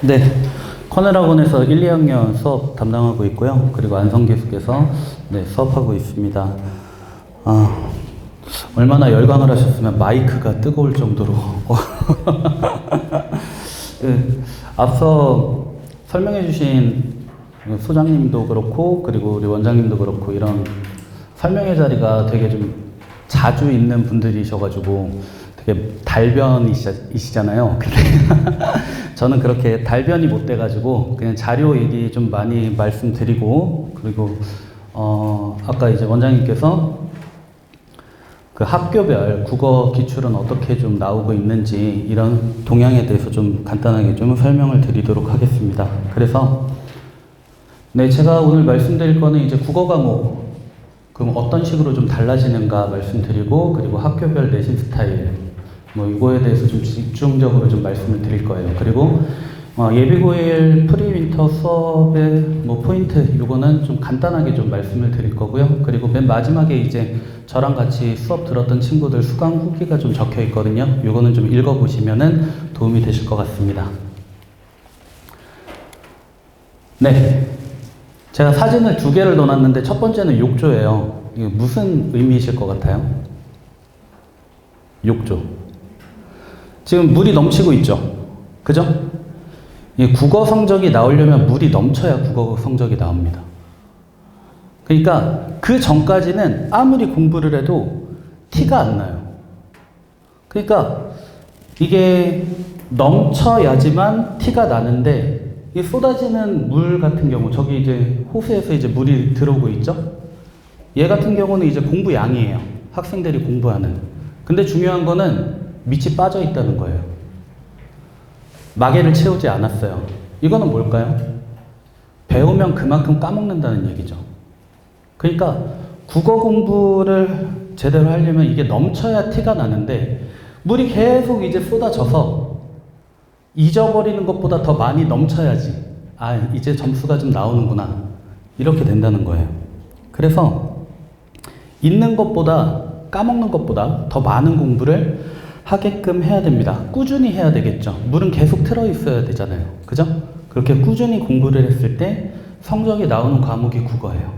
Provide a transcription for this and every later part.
네, 커넬학원에서 1, 2학년 수업 담당하고 있고요. 그리고 안성교수께서 수업하고 있습니다. 얼마나 열광을 하셨으면 마이크가 뜨거울 정도로 앞서 설명해 주신 소장님도 그렇고 그리고 우리 원장님도 그렇고 이런 설명의 자리가 되게 좀 자주 있는 분들이셔가지고 되게 달변이시잖아요. 근데 저는 그렇게 달변이 못 돼가지고 그냥 자료 얘기 좀 많이 말씀드리고, 그리고 아까 이제 원장님께서 그 학교별 국어 기출은 어떻게 좀 나오고 있는지 이런 동향에 대해서 좀 간단하게 좀 설명을 드리도록 하겠습니다. 그래서 제가 오늘 말씀드릴 거는 이제 국어 과목 그럼 어떤 식으로 좀 달라지는가 말씀드리고, 그리고 학교별 내신 스타일 이거에 대해서 좀 집중적으로 좀 말씀을 드릴 거예요. 그리고 예비고일 프리윈터 수업의 포인트 이거는 좀 간단하게 좀 말씀을 드릴 거고요. 그리고 맨 마지막에 이제 저랑 같이 수업 들었던 친구들 수강 후기가 좀 적혀 있거든요. 이거는 좀 읽어보시면은 도움이 되실 것 같습니다. 네, 제가 사진을 2개를 넣어놨는데 첫 번째는 욕조예요. 이게 무슨 의미이실 것 같아요? 욕조. 지금 물이 넘치고 있죠? 그죠? 이 국어 성적이 나오려면 물이 넘쳐야 국어 성적이 나옵니다. 그러니까 그 전까지는 아무리 공부를 해도 티가 안 나요. 그러니까 이게 넘쳐야지만 티가 나는데, 이 쏟아지는 물 같은 경우, 저기 이제 호수에서 이제 물이 들어오고 있죠? 얘 같은 경우는 이제 공부량이에요. 학생들이 공부하는. 근데 중요한 거는 밑이 빠져 있다는 거예요. 마개를 채우지 않았어요. 이거는 뭘까요? 배우면 그만큼 까먹는다는 얘기죠. 그러니까 국어 공부를 제대로 하려면 이게 넘쳐야 티가 나는데, 물이 계속 이제 쏟아져서 잊어버리는 것보다 더 많이 넘쳐야지, 이제 점수가 좀 나오는구나, 이렇게 된다는 거예요. 그래서 있는 것보다 까먹는 것보다 더 많은 공부를 하게끔 해야 됩니다. 꾸준히 해야 되겠죠. 물은 계속 틀어 있어야 되잖아요. 그죠? 그렇게 꾸준히 공부를 했을 때 성적이 나오는 과목이 국어예요.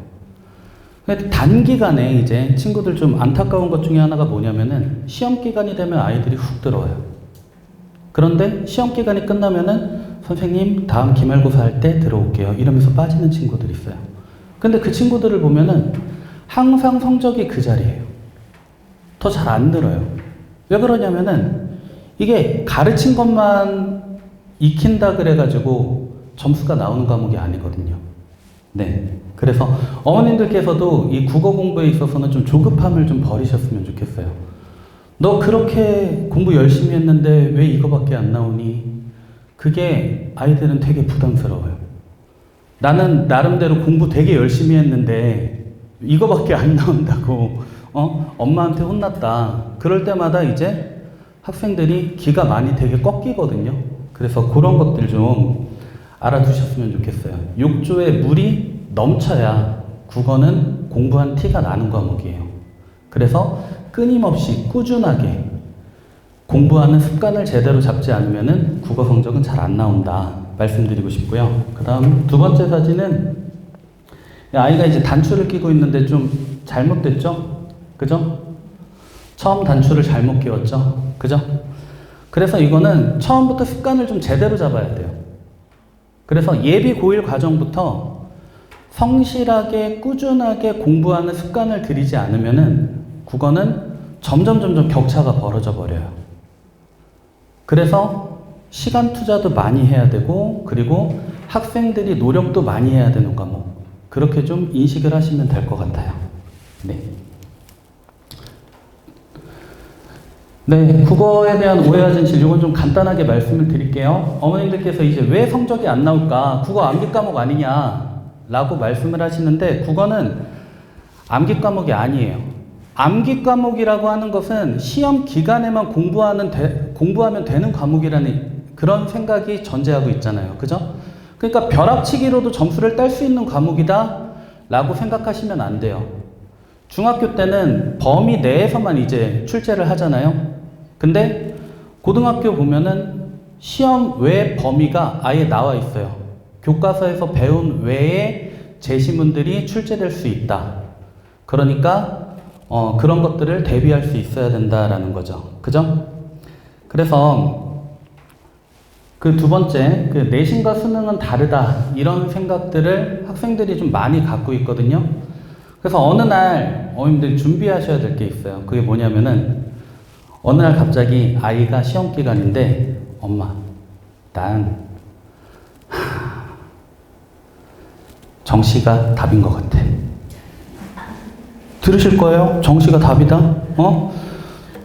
단기간에 이제 친구들 좀 안타까운 것 중에 하나가 뭐냐면은 시험 기간이 되면 아이들이 훅 들어와요. 그런데 시험 기간이 끝나면은 선생님 다음 기말고사 할 때 들어올게요 이러면서 빠지는 친구들이 있어요. 근데 그 친구들을 보면은 항상 성적이 그 자리예요. 더 잘 안 늘어요. 왜 그러냐면은 이게 가르친 것만 익힌다 그래가지고 점수가 나오는 과목이 아니거든요. 네. 그래서 어머님들께서도 이 국어 공부에 있어서는 좀 조급함을 좀 버리셨으면 좋겠어요. 너 그렇게 공부 열심히 했는데 왜 이거밖에 안 나오니? 그게 아이들은 되게 부담스러워요. 나는 나름대로 공부 되게 열심히 했는데 이거밖에 안 나온다고 엄마한테 혼났다. 그럴 때마다 이제 학생들이 기가 많이 되게 꺾이거든요. 그래서 그런 것들 좀 알아두셨으면 좋겠어요. 욕조에 물이 넘쳐야 국어는 공부한 티가 나는 과목이에요. 그래서 끊임없이 꾸준하게 공부하는 습관을 제대로 잡지 않으면은 국어 성적은 잘 안 나온다 말씀드리고 싶고요. 그 다음 두 번째 사진은 아이가 이제 단추를 끼고 있는데 좀 잘못됐죠? 그죠? 처음 단추를 잘못 끼웠죠? 그죠? 그래서 이거는 처음부터 습관을 좀 제대로 잡아야 돼요. 그래서 예비 고1 과정부터 성실하게 꾸준하게 공부하는 습관을 들이지 않으면은 국어는 점점 격차가 벌어져 버려요. 그래서 시간 투자도 많이 해야 되고, 그리고 학생들이 노력도 많이 해야 되는 과목, 그렇게 좀 인식을 하시면 될 것 같아요. 네, 국어에 대한 오해와 진실, 이건 좀 간단하게 말씀을 드릴게요. 어머님들께서 이제 왜 성적이 안 나올까? 국어 암기 과목 아니냐? 라고 말씀을 하시는데, 국어는 암기 과목이 아니에요. 암기 과목이라고 하는 것은 시험 기간에만 공부하면 되는 과목이라는 그런 생각이 전제하고 있잖아요. 그죠? 그러니까 벼락치기로도 점수를 딸 수 있는 과목이다 라고 생각하시면 안 돼요. 중학교 때는 범위 내에서만 이제 출제를 하잖아요. 근데 고등학교 보면은 시험 외 범위가 아예 나와 있어요. 교과서에서 배운 외에 제시문들이 출제될 수 있다. 그러니까 그런 것들을 대비할 수 있어야 된다라는 거죠. 그죠? 그래서 그 두 번째, 그 내신과 수능은 다르다 이런 생각들을 학생들이 좀 많이 갖고 있거든요. 그래서 어느 날 어머님들 준비하셔야 될 게 있어요. 그게 뭐냐면은 어느 날 갑자기 아이가 시험 기간인데 엄마, 난 정시가 답인 것 같아. 들으실 거예요? 정시가 답이다?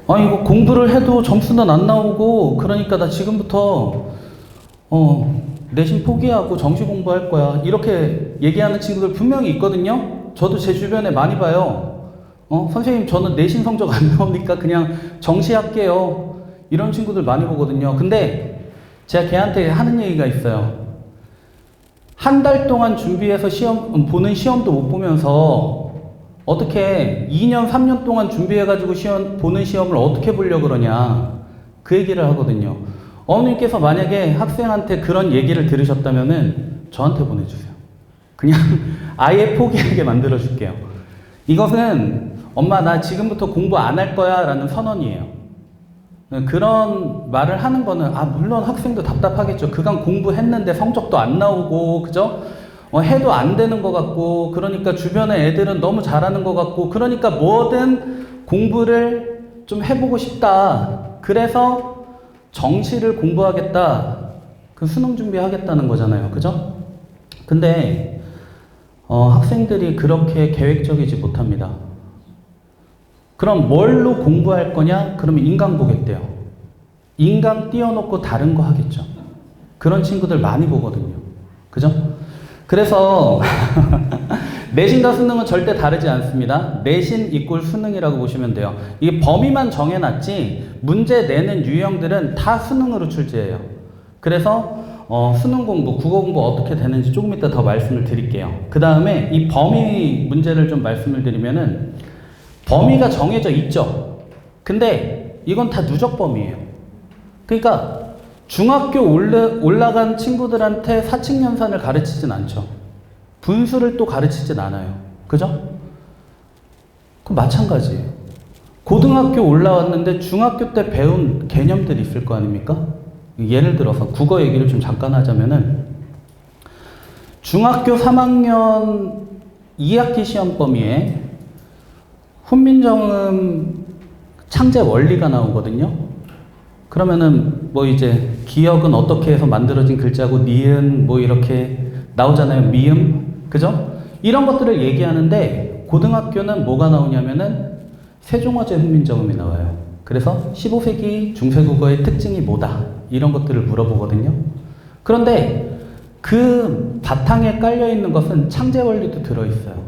아니, 이거 공부를 해도 점수는 안 나오고, 그러니까 나 지금부터, 내신 포기하고 정시 공부할 거야. 이렇게 얘기하는 친구들 분명히 있거든요? 저도 제 주변에 많이 봐요. 선생님, 저는 내신 성적 안 나오니까 그냥 정시 할게요. 이런 친구들 많이 보거든요. 근데 제가 걔한테 하는 얘기가 있어요. 한 달 동안 준비해서 보는 시험도 못 보면서 어떻게 2년, 3년 동안 준비해가지고 보는 시험을 어떻게 보려고 그러냐. 그 얘기를 하거든요. 어머님께서 만약에 학생한테 그런 얘기를 들으셨다면은 저한테 보내주세요. 그냥 아예 포기하게 만들어줄게요. 이것은 엄마 나 지금부터 공부 안 할 거야 라는 선언이에요. 그런 말을 하는 거는 물론 학생도 답답하겠죠. 그간 공부했는데 성적도 안 나오고 그죠? 해도 안 되는 것 같고 그러니까 주변에 애들은 너무 잘하는 것 같고 그러니까 뭐든 공부를 좀 해보고 싶다. 그래서 정시를 공부하겠다. 그 수능 준비하겠다는 거잖아요. 그죠? 근데 학생들이 그렇게 계획적이지 못합니다. 그럼 뭘로 공부할 거냐? 그러면 인강 보겠대요. 인강 띄워놓고 다른 거 하겠죠. 그런 친구들 많이 보거든요. 그죠? 그래서 내신과 수능은 절대 다르지 않습니다. 내신 이꼴 수능이라고 보시면 돼요. 이게 범위만 정해놨지 문제 내는 유형들은 다 수능으로 출제해요. 그래서 수능 공부, 국어 공부 어떻게 되는지 조금 이따 더 말씀을 드릴게요. 그 다음에 이 범위 문제를 좀 말씀을 드리면은 범위가 정해져 있죠. 근데 이건 다 누적 범위예요. 그러니까 중학교 올라간 친구들한테 사칙연산을 가르치진 않죠. 분수를 또 가르치진 않아요. 그죠? 그럼 마찬가지예요. 고등학교 올라왔는데 중학교 때 배운 개념들이 있을 거 아닙니까? 예를 들어서 국어 얘기를 좀 잠깐 하자면은 중학교 3학년 2학기 시험 범위에 훈민정음 창제 원리가 나오거든요. 그러면은 뭐 이제 기억은 어떻게 해서 만들어진 글자고 니은 뭐 이렇게 나오잖아요. 미음 그죠? 이런 것들을 얘기하는데 고등학교는 뭐가 나오냐면은 세종화제 훈민정음이 나와요. 그래서 15세기 중세국어의 특징이 뭐다 이런 것들을 물어보거든요. 그런데 그 바탕에 깔려있는 것은 창제 원리도 들어있어요.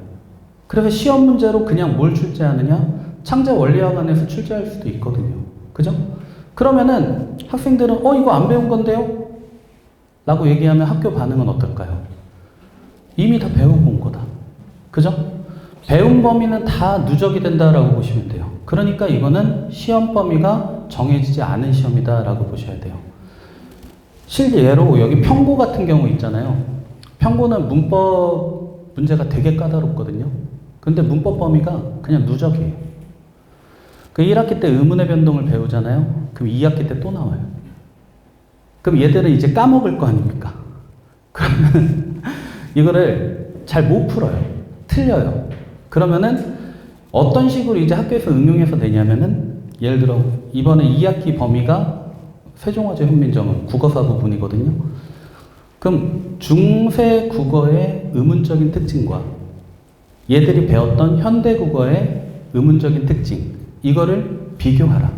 그래서 시험 문제로 그냥 뭘 출제하느냐? 창제 원리학원에서 출제할 수도 있거든요. 그죠? 그러면은 학생들은 이거 안 배운 건데요? 라고 얘기하면 학교 반응은 어떨까요? 이미 다 배우고 온 거다. 그죠? 배운 범위는 다 누적이 된다라고 보시면 돼요. 그러니까 이거는 시험 범위가 정해지지 않은 시험이다라고 보셔야 돼요. 실예로 여기 평고 같은 경우 있잖아요. 평고는 문법 문제가 되게 까다롭거든요. 근데 문법 범위가 그냥 누적이에요. 그 1학기 때 의문의 변동을 배우잖아요. 그럼 2학기 때 또 나와요. 그럼 얘들은 이제 까먹을 거 아닙니까? 그러면 이거를 잘 못 풀어요. 틀려요. 그러면은 어떤 식으로 이제 학교에서 응용해서 되냐면은 예를 들어 이번에 2학기 범위가 세종화제 훈민정음 국어사 부분이거든요. 그럼 중세 국어의 의문적인 특징과 얘들이 배웠던 현대 국어의 의문적인 특징 이거를 비교하라.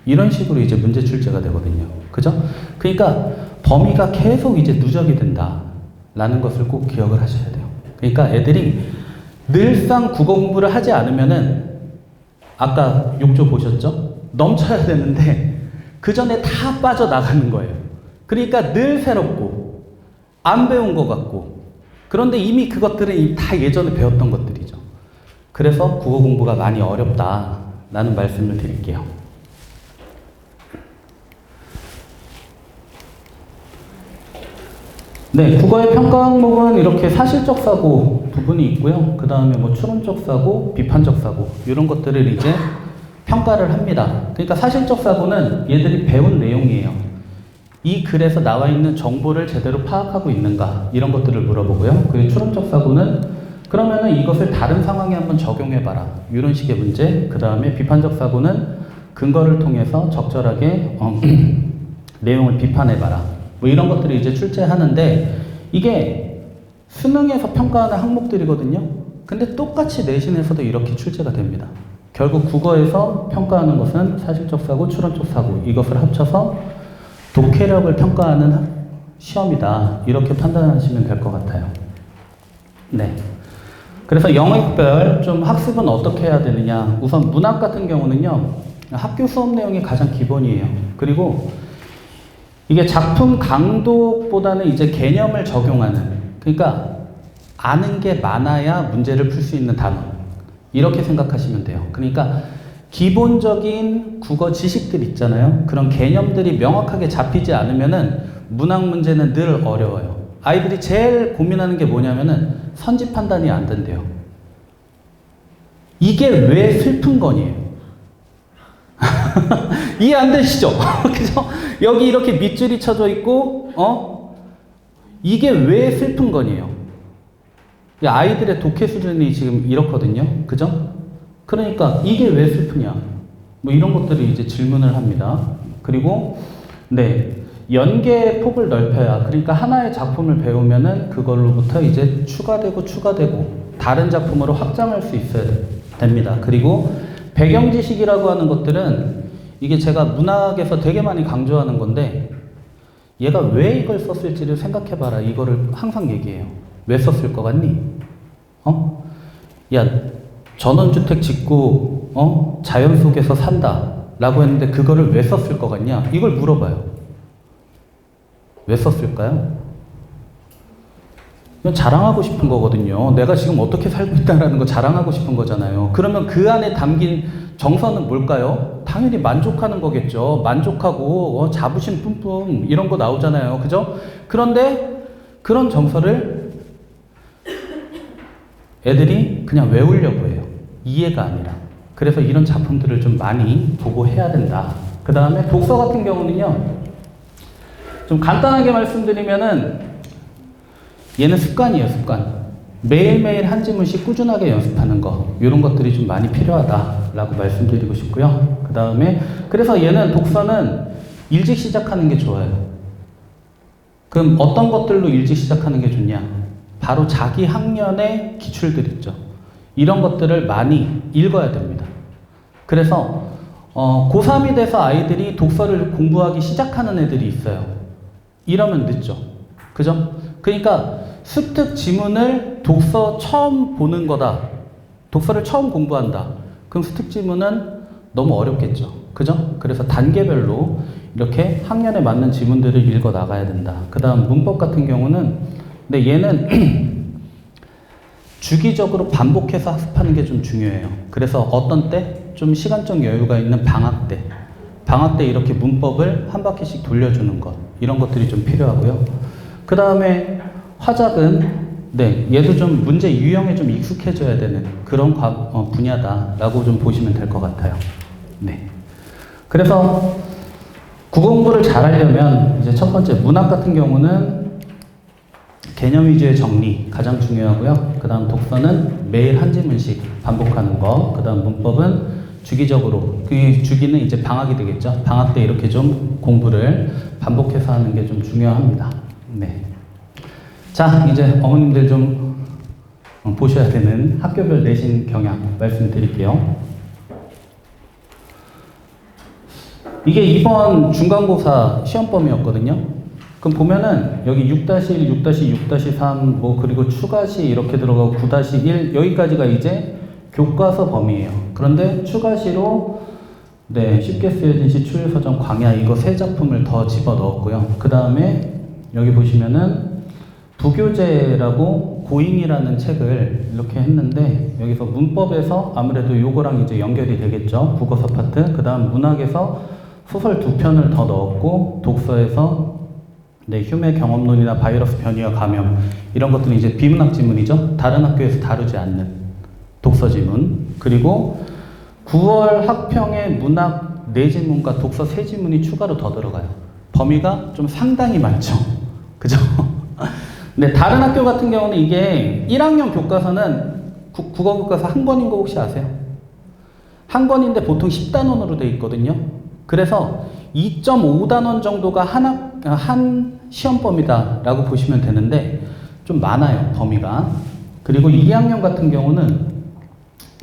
이런 식으로 이제 문제 출제가 되거든요. 그죠? 그러니까 범위가 계속 이제 누적이 된다라는 것을 꼭 기억을 하셔야 돼요. 그러니까 애들이 늘상 국어 공부를 하지 않으면은 아까 욕조 보셨죠? 넘쳐야 되는데 그 전에 다 빠져나가는 거예요. 그러니까 늘 새롭고 안 배운 것 같고 그런데 이미 그것들은 다 예전에 배웠던 것들이죠. 그래서 국어 공부가 많이 어렵다라는 말씀을 드릴게요. 네, 국어의 평가 항목은 이렇게 사실적 사고 부분이 있고요. 그 다음에 뭐 추론적 사고, 비판적 사고 이런 것들을 이제 평가를 합니다. 그러니까 사실적 사고는 얘들이 배운 내용이에요. 이 글에서 나와 있는 정보를 제대로 파악하고 있는가 이런 것들을 물어보고요. 그리고 추론적 사고는 그러면은 이것을 다른 상황에 한번 적용해봐라 이런 식의 문제. 그 다음에 비판적 사고는 근거를 통해서 적절하게 내용을 비판해봐라. 뭐 이런 것들이 이제 출제하는데 이게 수능에서 평가하는 항목들이거든요. 근데 똑같이 내신에서도 이렇게 출제가 됩니다. 결국 국어에서 평가하는 것은 사실적 사고, 추론적 사고 이것을 합쳐서 독해력을 평가하는 시험이다. 이렇게 판단하시면 될 것 같아요. 네. 그래서 영역별 좀 학습은 어떻게 해야 되느냐. 우선 문학 같은 경우는요. 학교 수업 내용이 가장 기본이에요. 그리고 이게 작품 강독보다는 이제 개념을 적용하는, 그러니까 아는 게 많아야 문제를 풀 수 있는 단원 이렇게 생각하시면 돼요. 그러니까 기본적인 국어 지식들 있잖아요. 그런 개념들이 명확하게 잡히지 않으면은 문학 문제는 늘 어려워요. 아이들이 제일 고민하는 게 뭐냐면은 선지 판단이 안 된대요. 이게 왜 슬픈 거니에요? 이해 안 되시죠? 그죠? 여기 이렇게 밑줄이 쳐져 있고, 이게 왜 슬픈 거니에요? 아이들의 독해 수준이 지금 이렇거든요. 그죠? 그러니까 이게 왜 슬프냐? 뭐 이런 것들이 이제 질문을 합니다. 그리고, 네. 연계의 폭을 넓혀야, 그러니까 하나의 작품을 배우면은 그걸로부터 이제 추가되고 다른 작품으로 확장할 수 있어야 됩니다. 그리고 배경 지식이라고 하는 것들은 이게 제가 문학에서 되게 많이 강조하는 건데 얘가 왜 이걸 썼을지를 생각해봐라. 이거를 항상 얘기해요. 왜 썼을 것 같니? 야, 전원주택 짓고 자연 속에서 산다 라고 했는데 그거를 왜 썼을 것 같냐? 이걸 물어봐요. 왜 썼을까요? 그냥 자랑하고 싶은 거거든요. 내가 지금 어떻게 살고 있다는 거 자랑하고 싶은 거잖아요. 그러면 그 안에 담긴 정서는 뭘까요? 당연히 만족하는 거겠죠. 만족하고 자부심 뿜뿜 이런 거 나오잖아요. 그죠? 그런데 그런 정서를 애들이 그냥 외우려고 해요. 이해가 아니라. 그래서 이런 작품들을 좀 많이 보고 해야 된다. 그 다음에 독서 같은 경우는요. 좀 간단하게 말씀드리면은 얘는 습관이에요, 습관. 매일매일 한 지문씩 꾸준하게 연습하는 거 이런 것들이 좀 많이 필요하다라고 말씀드리고 싶고요. 그 다음에 그래서 얘는 독서는 일찍 시작하는 게 좋아요. 그럼 어떤 것들로 일찍 시작하는 게 좋냐? 바로 자기 학년의 기출들 있죠. 이런 것들을 많이 읽어야 됩니다. 그래서 고3이 돼서 아이들이 독서를 공부하기 시작하는 애들이 있어요. 이러면 늦죠. 그죠? 그러니까 습득 지문을 독서 처음 보는 거다. 독서를 처음 공부한다. 그럼 습득 지문은 너무 어렵겠죠. 그죠? 그래서 단계별로 이렇게 학년에 맞는 지문들을 읽어 나가야 된다. 그 다음 문법 같은 경우는 근데 얘는 주기적으로 반복해서 학습하는 게 좀 중요해요. 그래서 어떤 때 좀 시간적 여유가 있는 방학 때 이렇게 문법을 한 바퀴씩 돌려주는 것 이런 것들이 좀 필요하고요. 그 다음에 화작은 네 얘도 좀 문제 유형에 좀 익숙해져야 되는 그런 분야다라고 좀 보시면 될 것 같아요. 네. 그래서 국어 공부를 잘하려면 이제 첫 번째 문학 같은 경우는 개념 위주의 정리 가장 중요하고요. 그 다음 독서는 매일 한 지문씩 반복하는 거. 그 다음 문법은 주기적으로, 그 주기는 이제 방학이 되겠죠. 방학 때 이렇게 좀 공부를 반복해서 하는 게 좀 중요합니다. 네. 자, 이제 어머님들 좀 보셔야 되는 학교별 내신 경향 말씀드릴게요. 이게 이번 중간고사 시험범위였거든요. 그럼 보면은 여기 6-1, 6-2, 6-3 뭐 그리고 추가시 이렇게 들어가고 9-1 여기까지가 이제 교과서 범위예요. 그런데 추가시로 네, 쉽게 쓰여진 시, 추리서점, 광야 이거 세 작품을 더 집어 넣었고요. 그 다음에 여기 보시면은 부교재라고 고잉이라는 책을 이렇게 했는데 여기서 문법에서 아무래도 요거랑 이제 연결이 되겠죠. 국어서 파트. 그 다음 문학에서 소설 2편을 더 넣었고 독서에서 네, 휴메 경험론이나 바이러스 변이와 감염 이런 것들은 이제 비문학 지문이죠. 다른 학교에서 다루지 않는 독서 지문. 그리고 9월 학평에 문학 4지문과 독서 3지문이 추가로 더 들어가요. 범위가 좀 상당히 많죠. 그죠? 근데 다른 학교 같은 경우는 이게 1학년 교과서는 국어 교과서 한 권인 거 혹시 아세요? 한 권인데 보통 10단원으로 돼 있거든요. 그래서 2.5단원 정도가 한 시험 범위다라고 보시면 되는데 좀 많아요, 범위가. 그리고 2학년 같은 경우는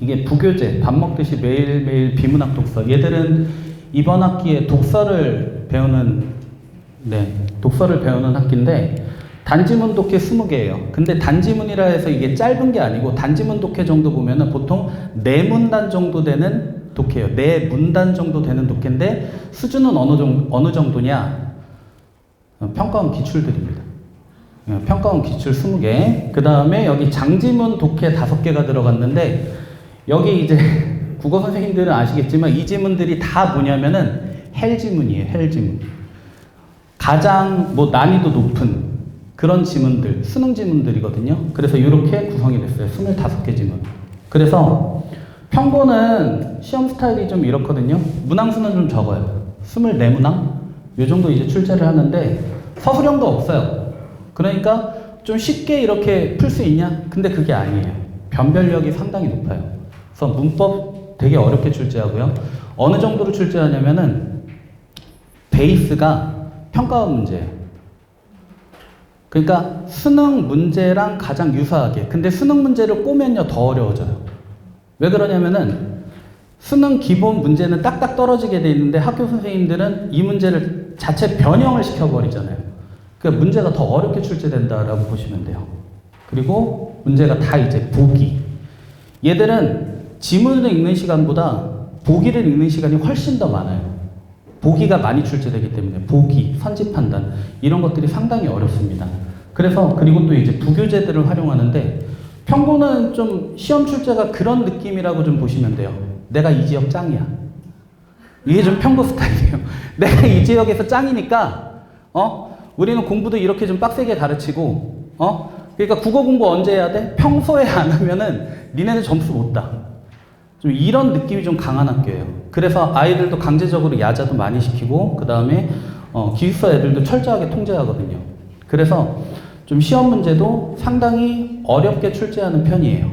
이게 부교재, 밥 먹듯이 매일매일 비문학 독서. 얘들은 이번 학기에 독서를 배우는 학기인데 단지문 독해 20개예요. 근데 단지문이라 해서 이게 짧은 게 아니고 단지문 독해 정도 보면은 보통 4문단 정도 되는 독해예요. 4문단 정도 되는 독해인데 수준은 어느 정도냐? 평가원 기출들입니다. 평가원 기출 20개. 그 다음에 여기 장지문 독해 5개가 들어갔는데 여기 이제 국어 선생님들은 아시겠지만 이 지문들이 다 뭐냐면은 헬지문이에요. 헬지문. 가장 난이도 높은 그런 지문들, 수능 지문들이거든요. 그래서 이렇게 구성이 됐어요. 25개 지문. 그래서 평고는 시험 스타일이 좀 이렇거든요. 문항수는 좀 적어요. 24문항? 요 정도 이제 출제를 하는데 서술형도 없어요. 그러니까 좀 쉽게 이렇게 풀 수 있냐? 근데 그게 아니에요. 변별력이 상당히 높아요. 그래서 문법 되게 어렵게 출제하고요. 어느 정도로 출제하냐면은 베이스가 평가원 문제예요. 그러니까 수능 문제랑 가장 유사하게. 근데 수능 문제를 꼬면요 더 어려워져요. 왜 그러냐면은 수능 기본 문제는 딱딱 떨어지게 돼 있는데 학교 선생님들은 이 문제를 자체 변형을 시켜버리잖아요. 그러니까 문제가 더 어렵게 출제된다라고 보시면 돼요. 그리고 문제가 다 이제 보기. 얘들은 지문을 읽는 시간보다 보기를 읽는 시간이 훨씬 더 많아요. 보기가 많이 출제되기 때문에 보기, 선지 판단 이런 것들이 상당히 어렵습니다. 그래서 그리고 또 이제 부교재들을 활용하는데 평고는 좀 시험 출제가 그런 느낌이라고 좀 보시면 돼요. 내가 이 지역 짱이야. 이게 좀 평고 스타일이에요. 내가 이 지역에서 짱이니까 우리는 공부도 이렇게 좀 빡세게 가르치고 그러니까 국어 공부 언제 해야 돼? 평소에 안 하면은 니네는 점수 못 따. 좀 이런 느낌이 좀 강한 학교예요. 그래서 아이들도 강제적으로 야자도 많이 시키고 그 다음에 기숙사 애들도 철저하게 통제하거든요. 그래서 좀 시험 문제도 상당히 어렵게 출제하는 편이에요.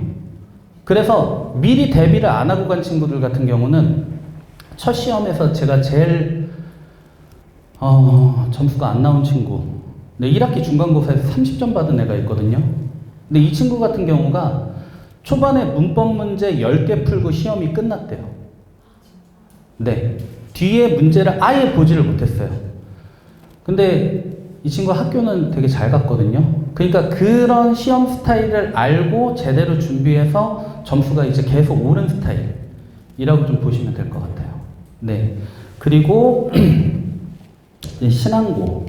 그래서 미리 대비를 안 하고 간 친구들 같은 경우는 첫 시험에서 제가 제일 점수가 안 나온 친구 1학기 중간고사에서 30점 받은 애가 있거든요. 근데 이 친구 같은 경우가 초반에 문법 문제 10개 풀고 시험이 끝났대요. 네. 뒤에 문제를 아예 보지를 못했어요. 근데 이 친구 학교는 되게 잘 갔거든요. 그러니까 그런 시험 스타일을 알고 제대로 준비해서 점수가 이제 계속 오른 스타일이라고 좀 보시면 될 것 같아요. 네. 그리고 신앙고.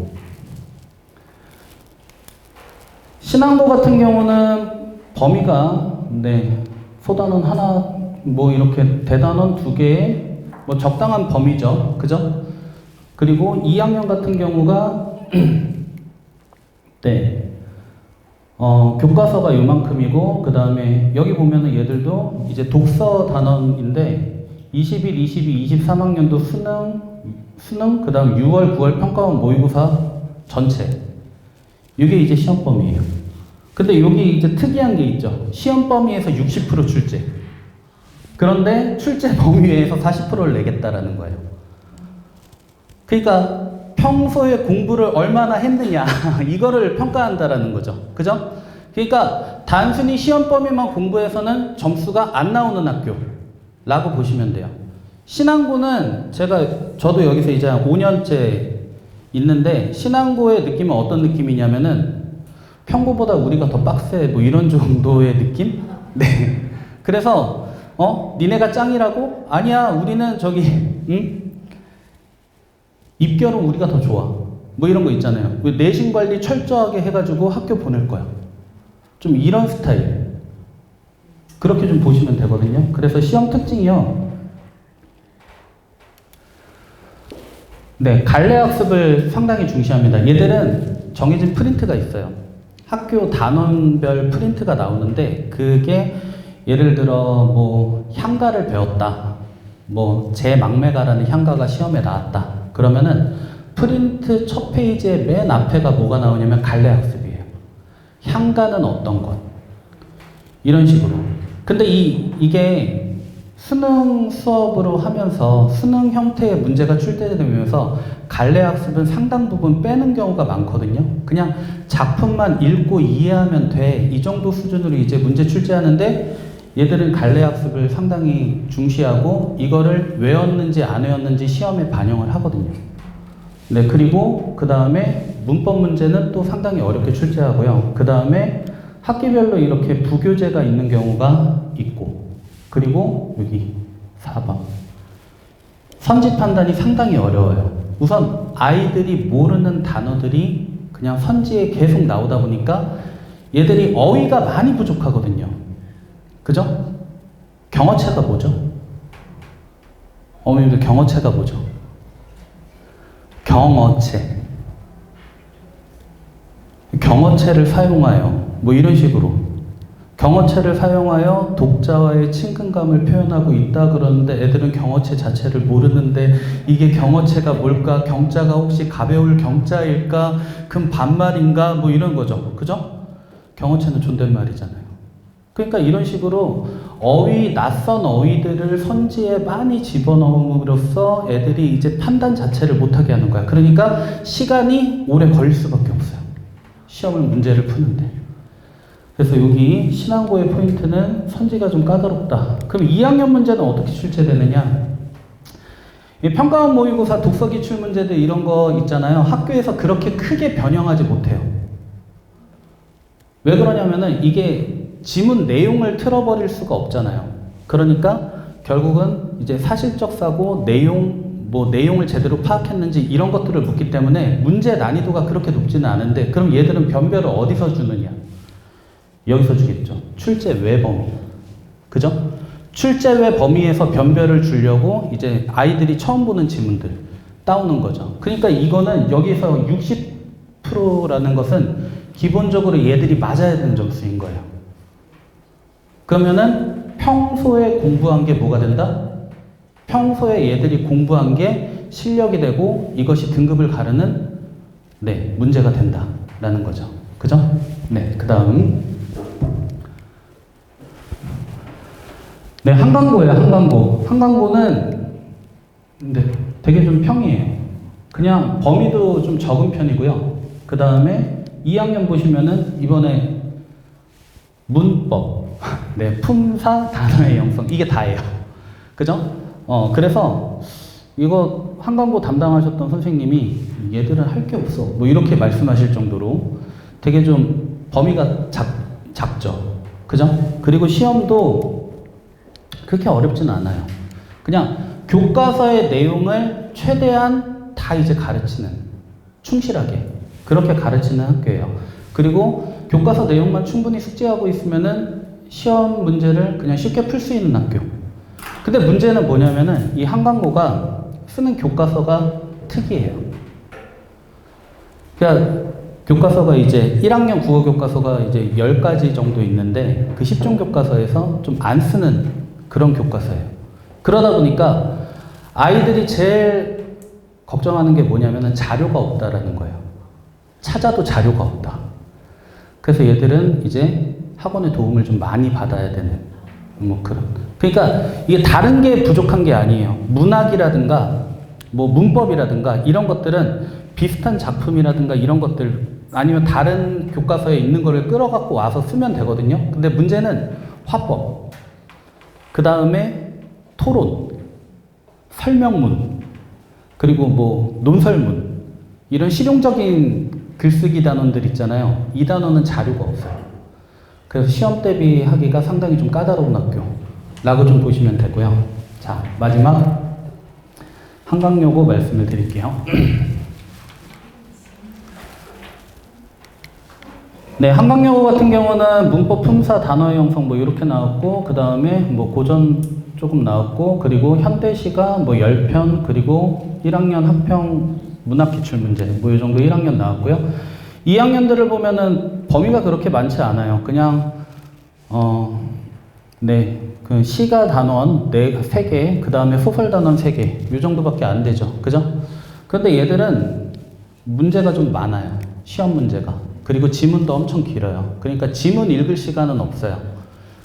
신앙고 같은 경우는 범위가 소단원 하나, 이렇게 대단원 2개의 적당한 범위죠. 그죠? 그리고 2학년 같은 경우가 교과서가 요만큼이고 그 다음에 여기 보면은 얘들도 이제 독서 단원인데 21, 22, 23학년도 수능 그 다음 6월, 9월 평가원 모의고사 전체 이게 이제 시험 범위예요. 근데 여기 이제 특이한 게 있죠. 시험 범위에서 60% 출제. 그런데 출제 범위에서 40%를 내겠다라는 거예요. 그러니까 평소에 공부를 얼마나 했느냐 이거를 평가한다라는 거죠. 그죠? 그러니까 단순히 시험 범위만 공부해서는 점수가 안 나오는 학교라고 보시면 돼요. 신앙고는 저도 여기서 이제 한 5년째 있는데 신앙고의 느낌은 어떤 느낌이냐면은 평고보다 우리가 더 빡세 이런 정도의 느낌? 네. 그래서 니네가 짱이라고? 아니야 우리는 입결은 우리가 더 좋아. 이런 거 있잖아요. 내신 관리 철저하게 해가지고 학교 보낼 거야. 좀 이런 스타일. 그렇게 좀 보시면 되거든요. 그래서 시험 특징이요. 네, 갈래 학습을 상당히 중시합니다. 얘들은 정해진 프린트가 있어요. 학교 단원별 프린트가 나오는데 그게 예를 들어 뭐 향가를 배웠다. 뭐 제막매가라는 향가가 시험에 나왔다. 그러면은 프린트 첫 페이지의 맨 앞에가 뭐가 나오냐면 갈래 학습이에요. 향가는 어떤 것. 이런 식으로. 근데 이게 수능 수업으로 하면서 수능 형태의 문제가 출제되면서 갈래 학습은 상당 부분 빼는 경우가 많거든요. 그냥 작품만 읽고 이해하면 돼. 이 정도 수준으로 이제 문제 출제하는데 얘들은 갈래 학습을 상당히 중시하고 이거를 외웠는지 안 외웠는지 시험에 반영을 하거든요. 네, 그리고 그 다음에 문법 문제는 또 상당히 어렵게 출제하고요. 그 다음에 학기별로 이렇게 부교재가 있는 경우가 있고, 그리고 여기 4번. 선지 판단이 상당히 어려워요. 우선 아이들이 모르는 단어들이 그냥 선지에 계속 나오다 보니까 얘들이 어휘가 많이 부족하거든요. 그죠? 경어체가 뭐죠? 어머님들 경어체가 뭐죠? 경어체. 경어체를 사용하여 뭐 이런 식으로 경어체를 사용하여 독자와의 친근감을 표현하고 있다 그러는데 애들은 경어체 자체를 모르는데 이게 경어체가 뭘까? 경자가 혹시 가벼울 경자일까? 금 반말인가? 뭐 이런 거죠. 그죠? 경어체는 존댓말이잖아요. 그러니까 이런 식으로 낯선 어휘들을 선지에 많이 집어넣음으로써 애들이 이제 판단 자체를 못하게 하는 거야. 그러니까 시간이 오래 걸릴 수밖에 없어요. 시험을 문제를 푸는데. 그래서 여기 신앙고의 포인트는 선지가 좀 까다롭다. 그럼 2학년 문제는 어떻게 출제되느냐? 이 평가원 모의고사 독서 기출 문제들 이런 거 있잖아요. 학교에서 그렇게 크게 변형하지 못해요. 왜 그러냐면은 이게 지문 내용을 틀어버릴 수가 없잖아요. 그러니까 결국은 이제 사실적 사고, 내용을 제대로 파악했는지 이런 것들을 묻기 때문에 문제 난이도가 그렇게 높지는 않은데 그럼 얘들은 변별을 어디서 주느냐? 여기서 주겠죠. 출제 외 범위. 그죠? 출제 외 범위에서 변별을 주려고 이제 아이들이 처음 보는 지문들 따오는 거죠. 그러니까 이거는 여기서 60%라는 것은 기본적으로 얘들이 맞아야 되는 점수인 거예요. 그러면은 평소에 공부한 게 뭐가 된다? 평소에 얘들이 공부한 게 실력이 되고 이것이 등급을 가르는 문제가 된다라는 거죠. 그죠? 네, 그 다음 한강고예요. 한강고. 한강고는 되게 좀 평이에요. 그냥 범위도 좀 적은 편이고요. 그 다음에 2학년 보시면은 이번에 문법, 품사, 단어의 영성 이게 다예요. 그죠? 그래서 이거 한강고 담당하셨던 선생님이 얘들은 할 게 없어. 뭐 이렇게 말씀하실 정도로 되게 좀 범위가 작죠. 그죠? 그리고 시험도 그렇게 어렵지는 않아요. 그냥 교과서의 내용을 최대한 다 이제 가르치는, 충실하게 그렇게 가르치는 학교예요. 그리고 교과서 내용만 충분히 숙지하고 있으면은 시험 문제를 그냥 쉽게 풀 수 있는 학교. 근데 문제는 뭐냐면은 이 한강고가 쓰는 교과서가 특이해요. 그러니까 교과서가 이제 1학년 국어 교과서가 이제 10가지 정도 있는데 그 10종 교과서에서 좀 안 쓰는 그런 교과서예요. 그러다 보니까 아이들이 제일 걱정하는 게 뭐냐면은 자료가 없다라는 거예요. 찾아도 자료가 없다. 그래서 얘들은 이제 학원의 도움을 좀 많이 받아야 되는 뭐 그런. 그러니까 이게 다른 게 부족한 게 아니에요. 문학이라든가 뭐 문법이라든가 이런 것들은 비슷한 작품이라든가 이런 것들 아니면 다른 교과서에 있는 거를 끌어갖고 와서 쓰면 되거든요. 근데 문제는 화법, 그 다음에 토론, 설명문, 그리고 뭐 논설문 이런 실용적인 글쓰기 단원들 있잖아요. 이 단원은 자료가 없어요. 그래서 시험 대비하기가 상당히 좀 까다로운 학교라고 좀 보시면 되고요. 자, 마지막 한강여고 말씀을 드릴게요. 네, 한강여고 같은 경우는 문법 품사 단어의 형성 뭐 이렇게 나왔고, 그 다음에 뭐 고전 조금 나왔고, 그리고 현대시가 뭐 10편, 그리고 1학년 학평 문학기출 문제 뭐 이 정도 1학년 나왔고요. 2학년들을 보면은 범위가 그렇게 많지 않아요. 그냥 네, 그 시가 단원 3개, 그 다음에 소설 단원 3개 이 정도밖에 안 되죠. 그죠? 근데 얘들은 문제가 좀 많아요. 시험 문제가. 그리고 지문도 엄청 길어요. 그러니까 지문 읽을 시간은 없어요.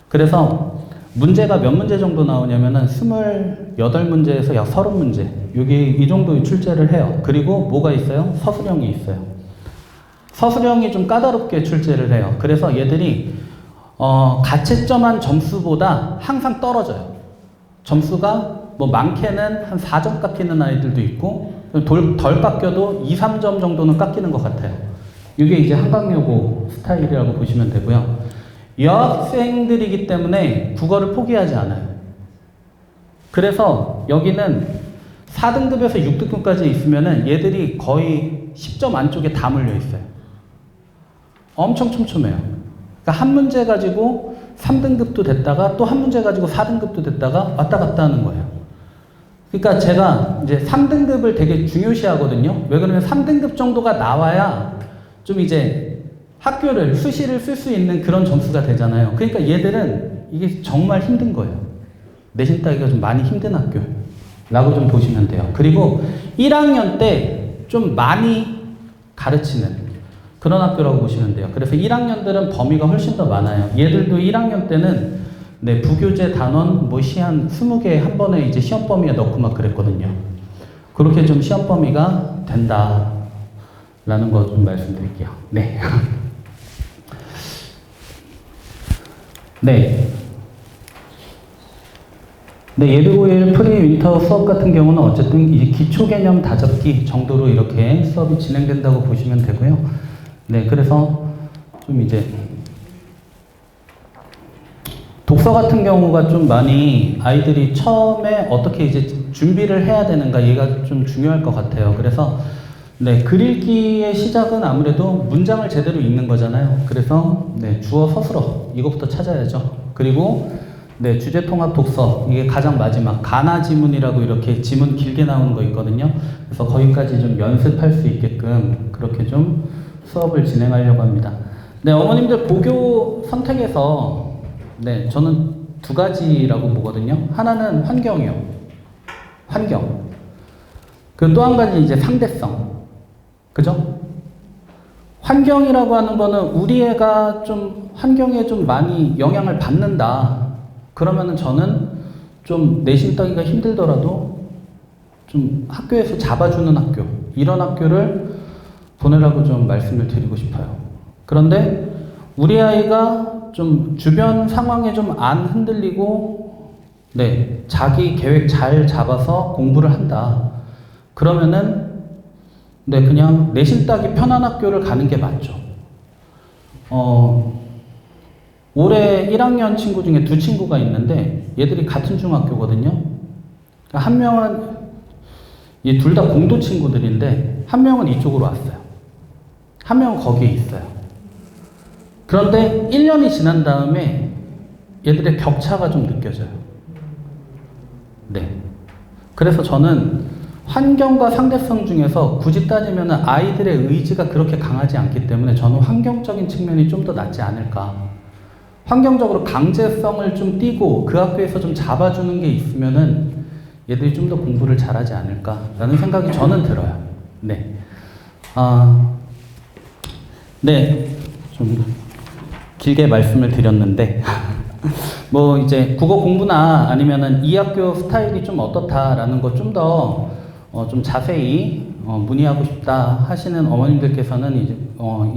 그래서 문제가 몇 문제 정도 나오냐면은 28문제에서 약 30문제. 여기 이 정도 출제를 해요. 그리고 뭐가 있어요? 서술형이 있어요. 서술형이 좀 까다롭게 출제를 해요. 그래서 얘들이 가채점한 점수보다 항상 떨어져요. 점수가 뭐 많게는 한 4점 깎이는 아이들도 있고 덜 깎여도 2, 3점 정도는 깎이는 것 같아요. 이게 이제 한강여고 스타일이라고 보시면 되고요. 여학생들이기 때문에 국어를 포기하지 않아요. 그래서 여기는 4등급에서 6등급까지 있으면은 얘들이 거의 10점 안쪽에 다 몰려 있어요. 엄청 촘촘해요. 그러니까 한 문제 가지고 3등급도 됐다가 또 한 문제 가지고 4등급도 됐다가 왔다 갔다 하는 거예요. 그러니까 제가 이제 3등급을 되게 중요시 하거든요. 왜 그러면 3등급 정도가 나와야 좀 이제 학교를, 수시를 쓸 수 있는 그런 점수가 되잖아요. 그러니까 얘들은 이게 정말 힘든 거예요. 내신 따기가 좀 많이 힘든 학교라고 좀 보시면 돼요. 그리고 1학년 때 좀 많이 가르치는 그런 학교라고 보시면 돼요. 그래서 1학년들은 범위가 훨씬 더 많아요. 얘들도 1학년 때는 네, 부교재 단원 뭐 시 한 20개 한 번에 이제 시험 범위에 넣고 막 그랬거든요. 그렇게 좀 시험 범위가 된다라는 거 좀 말씀드릴게요. 네. 네. 네, 예비고일 프리 윈터 수업 같은 경우는 어쨌든 이제 기초 개념 다잡기 정도로 이렇게 수업이 진행된다고 보시면 되고요. 네, 그래서 좀 이제 독서 같은 경우가 좀 많이 아이들이 처음에 어떻게 이제 준비를 해야 되는가 얘가 좀 중요할 것 같아요. 그래서 네, 글 읽기의 시작은 아무래도 문장을 제대로 읽는 거잖아요. 그래서 네, 주어 서술어 이것부터 찾아야죠. 그리고 네, 주제 통합 독서 이게 가장 마지막 가나 지문이라고 이렇게 지문 길게 나오는 거 있거든요. 그래서 거기까지 좀 연습할 수 있게끔 그렇게 좀 수업을 진행하려고 합니다. 네, 어머님들 고교 선택에서 네, 저는 두 가지라고 보거든요. 하나는 환경이요. 환경. 그 또 한 가지 이제 상대성. 그죠? 환경이라고 하는 거는 우리 애가 좀 환경에 좀 많이 영향을 받는다. 그러면은 저는 좀 내신 따기가 힘들더라도 좀 학교에서 잡아주는 학교, 이런 학교를 보내라고 좀 말씀을 드리고 싶어요. 그런데 우리 아이가 좀 주변 상황에 좀 안 흔들리고, 네, 자기 계획 잘 잡아서 공부를 한다. 그러면은, 네, 그냥 내신 따기 편한 학교를 가는 게 맞죠. 올해 1학년 친구 중에 두 친구가 있는데 얘들이 같은 중학교거든요. 그러니까 한 명은 이 둘 다 공도 친구들인데 한 명은 이쪽으로 왔어요. 한 명은 거기에 있어요. 그런데 1년이 지난 다음에 얘들의 격차가 좀 느껴져요. 네. 그래서 저는 환경과 상대성 중에서 굳이 따지면 아이들의 의지가 그렇게 강하지 않기 때문에 저는 환경적인 측면이 좀 더 낫지 않을까. 환경적으로 강제성을 좀 띄고 그 학교에서 좀 잡아주는 게 있으면은 얘들이 좀 더 공부를 잘하지 않을까라는 생각이 저는 들어요. 네. 네. 좀 길게 말씀을 드렸는데 뭐 이제 국어 공부나 아니면은 이 학교 스타일이 좀 어떻다라는 거 좀 더 좀 자세히 문의하고 싶다 하시는 어머님들께서는 이제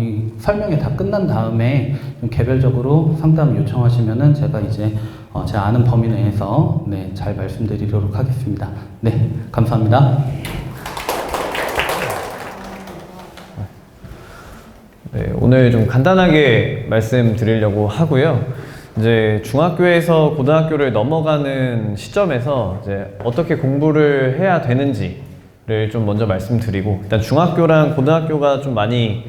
이 설명이 다 끝난 다음에 좀 개별적으로 상담 요청하시면은 제가 이제 제가 아는 범위 내에서 네, 잘 말씀드리도록 하겠습니다. 네, 감사합니다. 네, 오늘 좀 간단하게 말씀드리려고 하고요. 이제 중학교에서 고등학교를 넘어가는 시점에서 이제 어떻게 공부를 해야 되는지를 좀 먼저 말씀드리고, 일단 중학교랑 고등학교가 좀 많이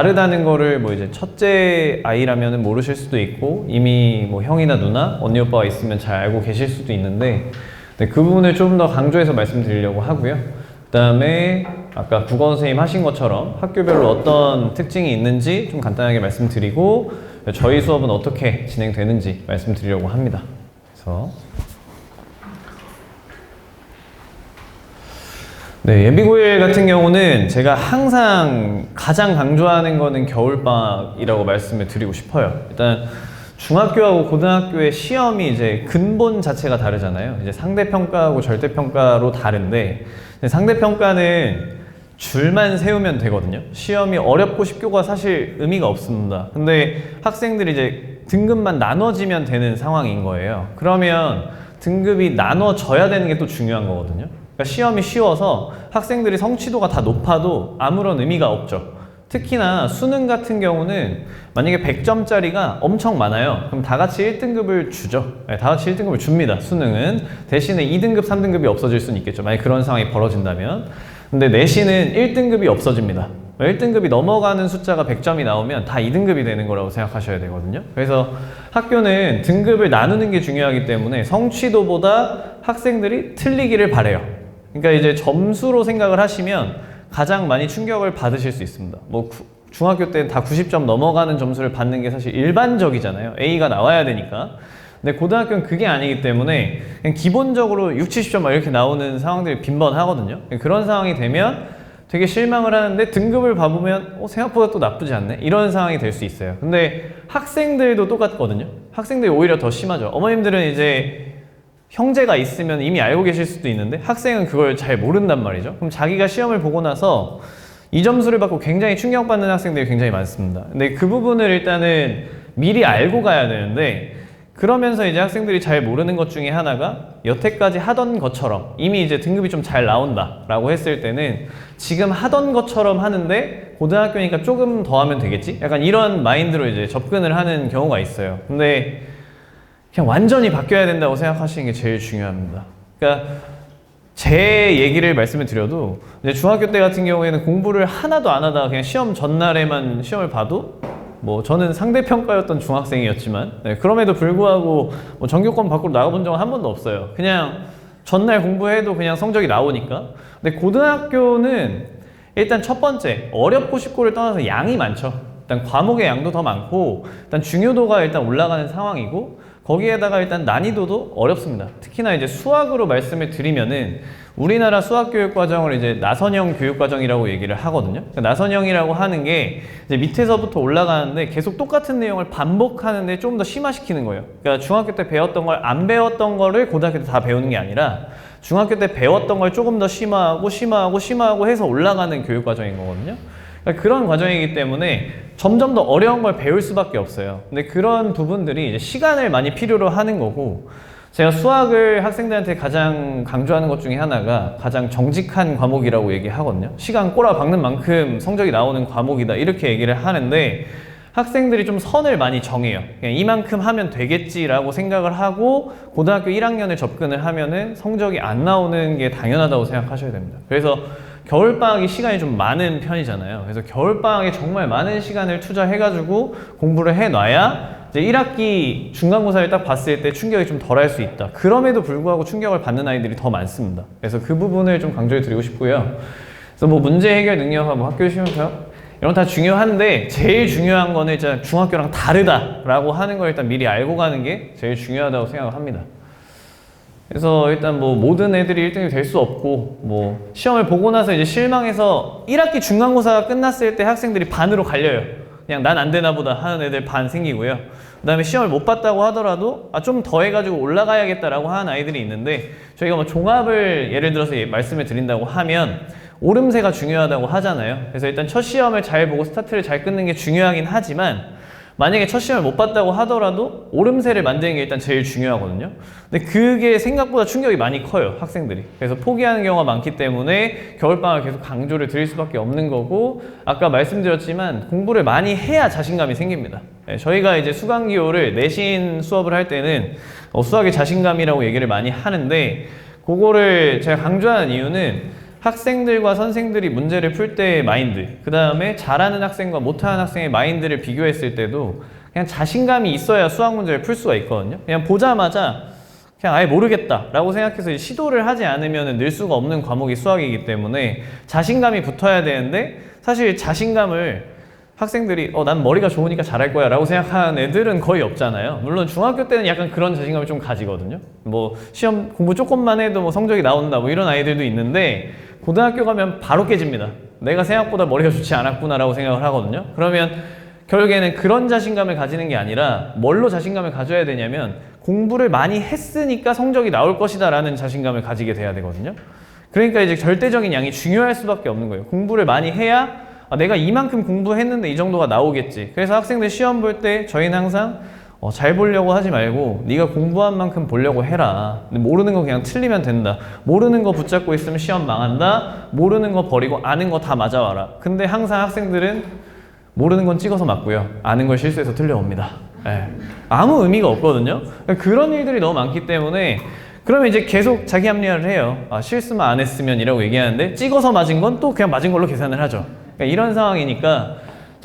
다르다는 거를 뭐 이제 첫째 아이라면은 모르실 수도 있고 이미 뭐 형이나 누나, 언니 오빠가 있으면 잘 알고 계실 수도 있는데 네, 그 부분을 좀 더 강조해서 말씀드리려고 하고요. 그 다음에 아까 국어 선생님 하신 것처럼 학교별로 어떤 특징이 있는지 좀 간단하게 말씀드리고 저희 수업은 어떻게 진행되는지 말씀드리려고 합니다. 그래서 네, 예비고일 같은 경우는 제가 항상 가장 강조하는 거는 겨울방학이라고 말씀을 드리고 싶어요. 일단 중학교하고 고등학교의 시험이 이제 근본 자체가 다르잖아요. 이제 상대평가하고 절대평가로 다른데 상대평가는 줄만 세우면 되거든요. 시험이 어렵고 쉽고가 사실 의미가 없습니다. 근데 학생들이 이제 등급만 나눠지면 되는 상황인 거예요. 그러면 등급이 나눠져야 되는 게 또 중요한 거거든요. 그러니까 시험이 쉬워서 학생들이 성취도가 다 높아도 아무런 의미가 없죠. 특히나 수능 같은 경우는 만약에 100점짜리가 엄청 많아요. 그럼 다 같이 1등급을 주죠. 네, 다 같이 1등급을 줍니다. 수능은. 대신에 2등급, 3등급이 없어질 수는 있겠죠. 만약 그런 상황이 벌어진다면. 근데 내신은 1등급이 없어집니다. 1등급이 넘어가는 숫자가 100점이 나오면 다 2등급이 되는 거라고 생각하셔야 되거든요. 그래서 학교는 등급을 나누는 게 중요하기 때문에 성취도보다 학생들이 틀리기를 바래요. 그러니까 이제 점수로 생각을 하시면 가장 많이 충격을 받으실 수 있습니다. 뭐 중학교 때 다 90점 넘어가는 점수를 받는 게 사실 일반적이잖아요. A가 나와야 되니까. 근데 고등학교는 그게 아니기 때문에 그냥 기본적으로 60, 70점 막 이렇게 나오는 상황들이 빈번하거든요. 그런 상황이 되면 되게 실망을 하는데 등급을 봐보면 생각보다 또 나쁘지 않네? 이런 상황이 될 수 있어요. 근데 학생들도 똑같거든요. 학생들이 오히려 더 심하죠. 어머님들은 이제 형제가 있으면 이미 알고 계실 수도 있는데 학생은 그걸 잘 모른단 말이죠. 그럼 자기가 시험을 보고 나서 이 점수를 받고 굉장히 충격받는 학생들이 굉장히 많습니다. 근데 그 부분을 일단은 미리 알고 가야 되는데 그러면서 이제 학생들이 잘 모르는 것 중에 하나가 여태까지 하던 것처럼 이미 이제 등급이 좀 잘 나온다 라고 했을 때는 지금 하던 것처럼 하는데 고등학교니까 조금 더 하면 되겠지? 약간 이런 마인드로 이제 접근을 하는 경우가 있어요. 근데 그냥 완전히 바뀌어야 된다고 생각하시는 게 제일 중요합니다. 그러니까 제 얘기를 말씀을 드려도 이제 중학교 때 같은 경우에는 공부를 하나도 안 하다가 그냥 시험 전날에만 시험을 봐도 뭐 저는 상대평가였던 중학생이었지만 그럼에도 불구하고 뭐 전교권 밖으로 나가본 적은 한 번도 없어요. 그냥 전날 공부해도 그냥 성적이 나오니까. 근데 고등학교는 일단 첫 번째 어렵고 쉽고를 떠나서 양이 많죠. 일단 과목의 양도 더 많고 일단 중요도가 일단 올라가는 상황이고 거기에다가 일단 난이도도 어렵습니다. 특히나 이제 수학으로 말씀을 드리면은 우리나라 수학교육과정을 이제 나선형 교육과정이라고 얘기를 하거든요. 그러니까 나선형이라고 하는 게 이제 밑에서부터 올라가는데 계속 똑같은 내용을 반복하는데 좀 더 심화시키는 거예요. 그러니까 중학교 때 배웠던 걸 안 배웠던 거를 고등학교 때 다 배우는 게 아니라 중학교 때 배웠던 걸 조금 더 심화하고 해서 올라가는 교육과정인 거거든요. 그러니까 그런 과정이기 때문에 점점 더 어려운 걸 배울 수밖에 없어요. 근데 그런 부분들이 이제 시간을 많이 필요로 하는 거고 제가 수학을 학생들한테 가장 강조하는 것 중에 하나가 가장 정직한 과목이라고 얘기하거든요. 시간 꼬라박는 만큼 성적이 나오는 과목이다 이렇게 얘기를 하는데 학생들이 좀 선을 많이 정해요. 그냥 이만큼 하면 되겠지라고 생각을 하고 고등학교 1학년에 접근을 하면은 성적이 안 나오는 게 당연하다고 생각하셔야 됩니다. 그래서 겨울방학이 시간이 좀 많은 편이잖아요. 그래서 겨울방학에 정말 많은 시간을 투자해가지고 공부를 해놔야 이제 1학기 중간고사를 딱 봤을 때 충격이 좀 덜할 수 있다. 그럼에도 불구하고 충격을 받는 아이들이 더 많습니다. 그래서 그 부분을 좀 강조해 드리고 싶고요. 그래서 뭐 문제 해결 능력과 뭐 학교 시험표 이런 거 다 중요한데 제일 중요한 거는 일단 중학교랑 다르다라고 하는 걸 일단 미리 알고 가는 게 제일 중요하다고 생각을 합니다. 그래서 일단 뭐 모든 애들이 1등이 될 수 없고 뭐 시험을 보고 나서 이제 실망해서 1학기 중간고사가 끝났을 때 학생들이 반으로 갈려요. 그냥 난 안 되나 보다 하는 애들 반 생기고요. 그 다음에 시험을 못 봤다고 하더라도 좀 더 해가지고 올라가야겠다라고 하는 아이들이 있는데 저희가 뭐 종합을 예를 들어서 말씀을 드린다고 하면 오름세가 중요하다고 하잖아요. 그래서 일단 첫 시험을 잘 보고 스타트를 잘 끊는 게 중요하긴 하지만 만약에 첫 시험을 못 봤다고 하더라도 오름세를 만드는 게 일단 제일 중요하거든요. 근데 그게 생각보다 충격이 많이 커요, 학생들이. 그래서 포기하는 경우가 많기 때문에 겨울방학을 계속 강조를 드릴 수밖에 없는 거고 아까 말씀드렸지만 공부를 많이 해야 자신감이 생깁니다. 저희가 이제 수강기호를 내신 수업을 할 때는 수학의 자신감이라고 얘기를 많이 하는데 그거를 제가 강조하는 이유는 학생들과 선생들이 문제를 풀 때의 마인드, 그 다음에 잘하는 학생과 못하는 학생의 마인드를 비교했을 때도 그냥 자신감이 있어야 수학 문제를 풀 수가 있거든요. 그냥 보자마자 그냥 아예 모르겠다라고 생각해서 시도를 하지 않으면 늘 수가 없는 과목이 수학이기 때문에 자신감이 붙어야 되는데, 사실 자신감을 학생들이 난 머리가 좋으니까 잘할 거야 라고 생각하는 애들은 거의 없잖아요. 물론 중학교 때는 약간 그런 자신감을 좀 가지거든요. 뭐 시험 공부 조금만 해도 뭐 성적이 나온다 뭐 이런 아이들도 있는데, 고등학교 가면 바로 깨집니다. 내가 생각보다 머리가 좋지 않았구나 라고 생각을 하거든요. 그러면 결국에는 그런 자신감을 가지는 게 아니라 뭘로 자신감을 가져야 되냐면, 공부를 많이 했으니까 성적이 나올 것이다 라는 자신감을 가지게 돼야 되거든요. 그러니까 이제 절대적인 양이 중요할 수밖에 없는 거예요. 공부를 많이 해야 내가 이만큼 공부했는데 이 정도가 나오겠지. 그래서 학생들 시험 볼 때 저희는 항상 잘 보려고 하지 말고 네가 공부한 만큼 보려고 해라. 근데 모르는 거 그냥 틀리면 된다. 모르는 거 붙잡고 있으면 시험 망한다. 모르는 거 버리고 아는 거 다 맞아와라. 근데 항상 학생들은 모르는 건 찍어서 맞고요. 아는 걸 실수해서 틀려옵니다. 네. 아무 의미가 없거든요. 그런 일들이 너무 많기 때문에, 그러면 이제 계속 자기 합리화를 해요. 실수만 안 했으면 이라고 얘기하는데, 찍어서 맞은 건 또 그냥 맞은 걸로 계산을 하죠. 그러니까 이런 상황이니까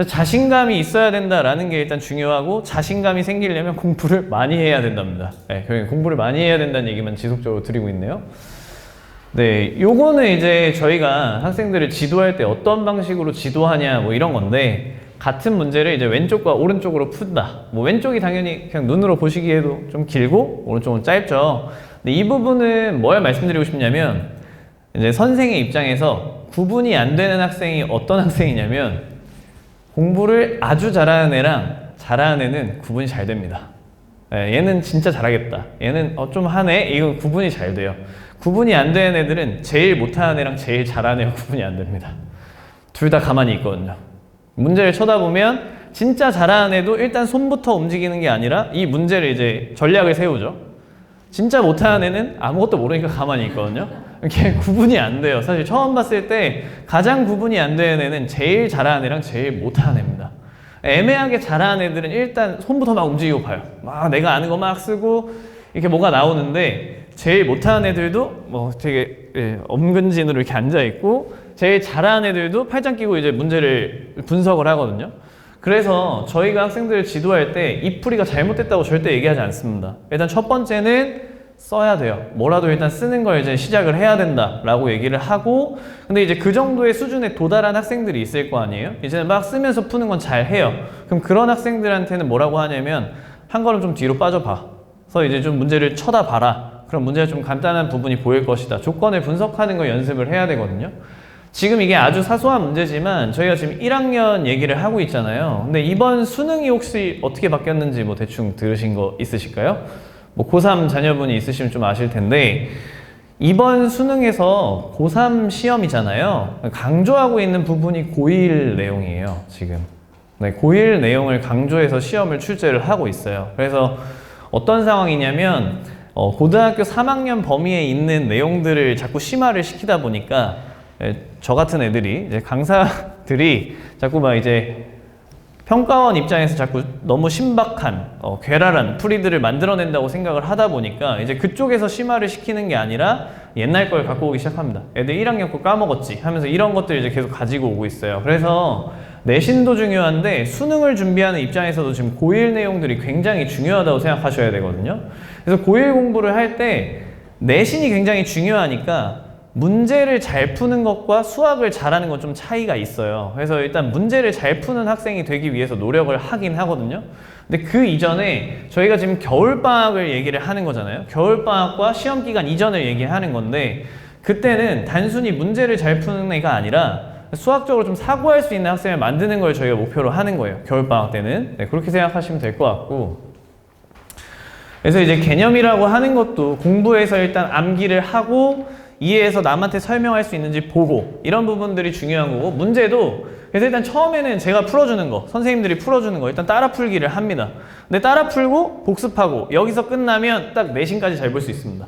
자신감이 있어야 된다라는 게 일단 중요하고, 자신감이 생기려면 공부를 많이 해야 된답니다. 네, 공부를 많이 해야 된다는 얘기만 지속적으로 드리고 있네요. 네, 요거는 이제 저희가 학생들을 지도할 때 어떤 방식으로 지도하냐 뭐 이런 건데, 같은 문제를 이제 왼쪽과 오른쪽으로 푼다. 뭐 왼쪽이 당연히 그냥 눈으로 보시기에도 좀 길고 오른쪽은 짧죠. 근데 이 부분은 뭘 말씀드리고 싶냐면, 이제 선생의 입장에서 구분이 안 되는 학생이 어떤 학생이냐면, 공부를 아주 잘하는 애랑 잘하는 애는 구분이 잘 됩니다. 얘는 진짜 잘하겠다. 얘는 좀 하네. 이건 구분이 잘 돼요. 구분이 안 되는 애들은 제일 못하는 애랑 제일 잘하는 애가 구분이 안 됩니다. 둘 다 가만히 있거든요. 문제를 쳐다보면 진짜 잘하는 애도 일단 손부터 움직이는 게 아니라 이 문제를 이제 전략을 세우죠. 진짜 못하는 애는 아무것도 모르니까 가만히 있거든요. 이게 구분이 안 돼요. 사실 처음 봤을 때 가장 구분이 안 되는 애는 제일 잘하는 애랑 제일 못하는 애입니다. 애매하게 잘하는 애들은 일단 손부터 막 움직이고 봐요. 막 내가 아는 거 막 쓰고 이렇게 뭐가 나오는데, 제일 못하는 애들도 뭐 되게 엄근진으로 이렇게 앉아있고, 제일 잘하는 애들도 팔짱 끼고 이제 문제를 분석을 하거든요. 그래서 저희가 학생들을 지도할 때 이 풀이가 잘못됐다고 절대 얘기하지 않습니다. 일단 첫 번째는 써야 돼요. 뭐라도 일단 쓰는 걸 이제 시작을 해야 된다라고 얘기를 하고, 근데 이제 그 정도의 수준에 도달한 학생들이 있을 거 아니에요? 이제는 막 쓰면서 푸는 건 잘 해요. 그럼 그런 학생들한테는 뭐라고 하냐면, 한 걸음 좀 뒤로 빠져봐. 그래서 이제 좀 문제를 쳐다봐라. 그럼 문제가 좀 간단한 부분이 보일 것이다. 조건을 분석하는 걸 연습을 해야 되거든요. 지금 이게 아주 사소한 문제지만 저희가 지금 1학년 얘기를 하고 있잖아요. 근데 이번 수능이 혹시 어떻게 바뀌었는지 뭐 대충 들으신 거 있으실까요? 뭐 고3 자녀분이 있으시면 좀 아실 텐데, 이번 수능에서 고3 시험이잖아요. 강조하고 있는 부분이 고1 내용이에요, 지금. 네, 고1 내용을 강조해서 시험을 출제를 하고 있어요. 그래서 어떤 상황이냐면, 고등학교 3학년 범위에 있는 내용들을 자꾸 심화를 시키다 보니까, 저 같은 애들이, 이제 강사들이 자꾸 막 이제 평가원 입장에서 자꾸 너무 신박한, 괴랄한 풀이들을 만들어낸다고 생각을 하다 보니까 이제 그쪽에서 심화를 시키는 게 아니라 옛날 걸 갖고 오기 시작합니다. 애들 1학년 거 까먹었지 하면서 이런 것들을 이제 계속 가지고 오고 있어요. 그래서 내신도 중요한데 수능을 준비하는 입장에서도 지금 고1 내용들이 굉장히 중요하다고 생각하셔야 되거든요. 그래서 고1 공부를 할 때 내신이 굉장히 중요하니까 문제를 잘 푸는 것과 수학을 잘하는 건 좀 차이가 있어요. 그래서 일단 문제를 잘 푸는 학생이 되기 위해서 노력을 하긴 하거든요. 근데 그 이전에 저희가 지금 겨울방학을 얘기를 하는 거잖아요. 겨울방학과 시험기간 이전을 얘기하는 건데, 그때는 단순히 문제를 잘 푸는 애가 아니라 수학적으로 좀 사고할 수 있는 학생을 만드는 걸 저희가 목표로 하는 거예요. 겨울방학 때는. 네, 그렇게 생각하시면 될 것 같고, 그래서 이제 개념이라고 하는 것도 공부해서 일단 암기를 하고 이해해서 남한테 설명할 수 있는지 보고, 이런 부분들이 중요한 거고, 문제도 그래서 일단 처음에는 제가 풀어주는 거, 선생님들이 풀어주는 거 일단 따라 풀기를 합니다. 근데 따라 풀고 복습하고 여기서 끝나면 딱 내신까지 잘 볼 수 있습니다.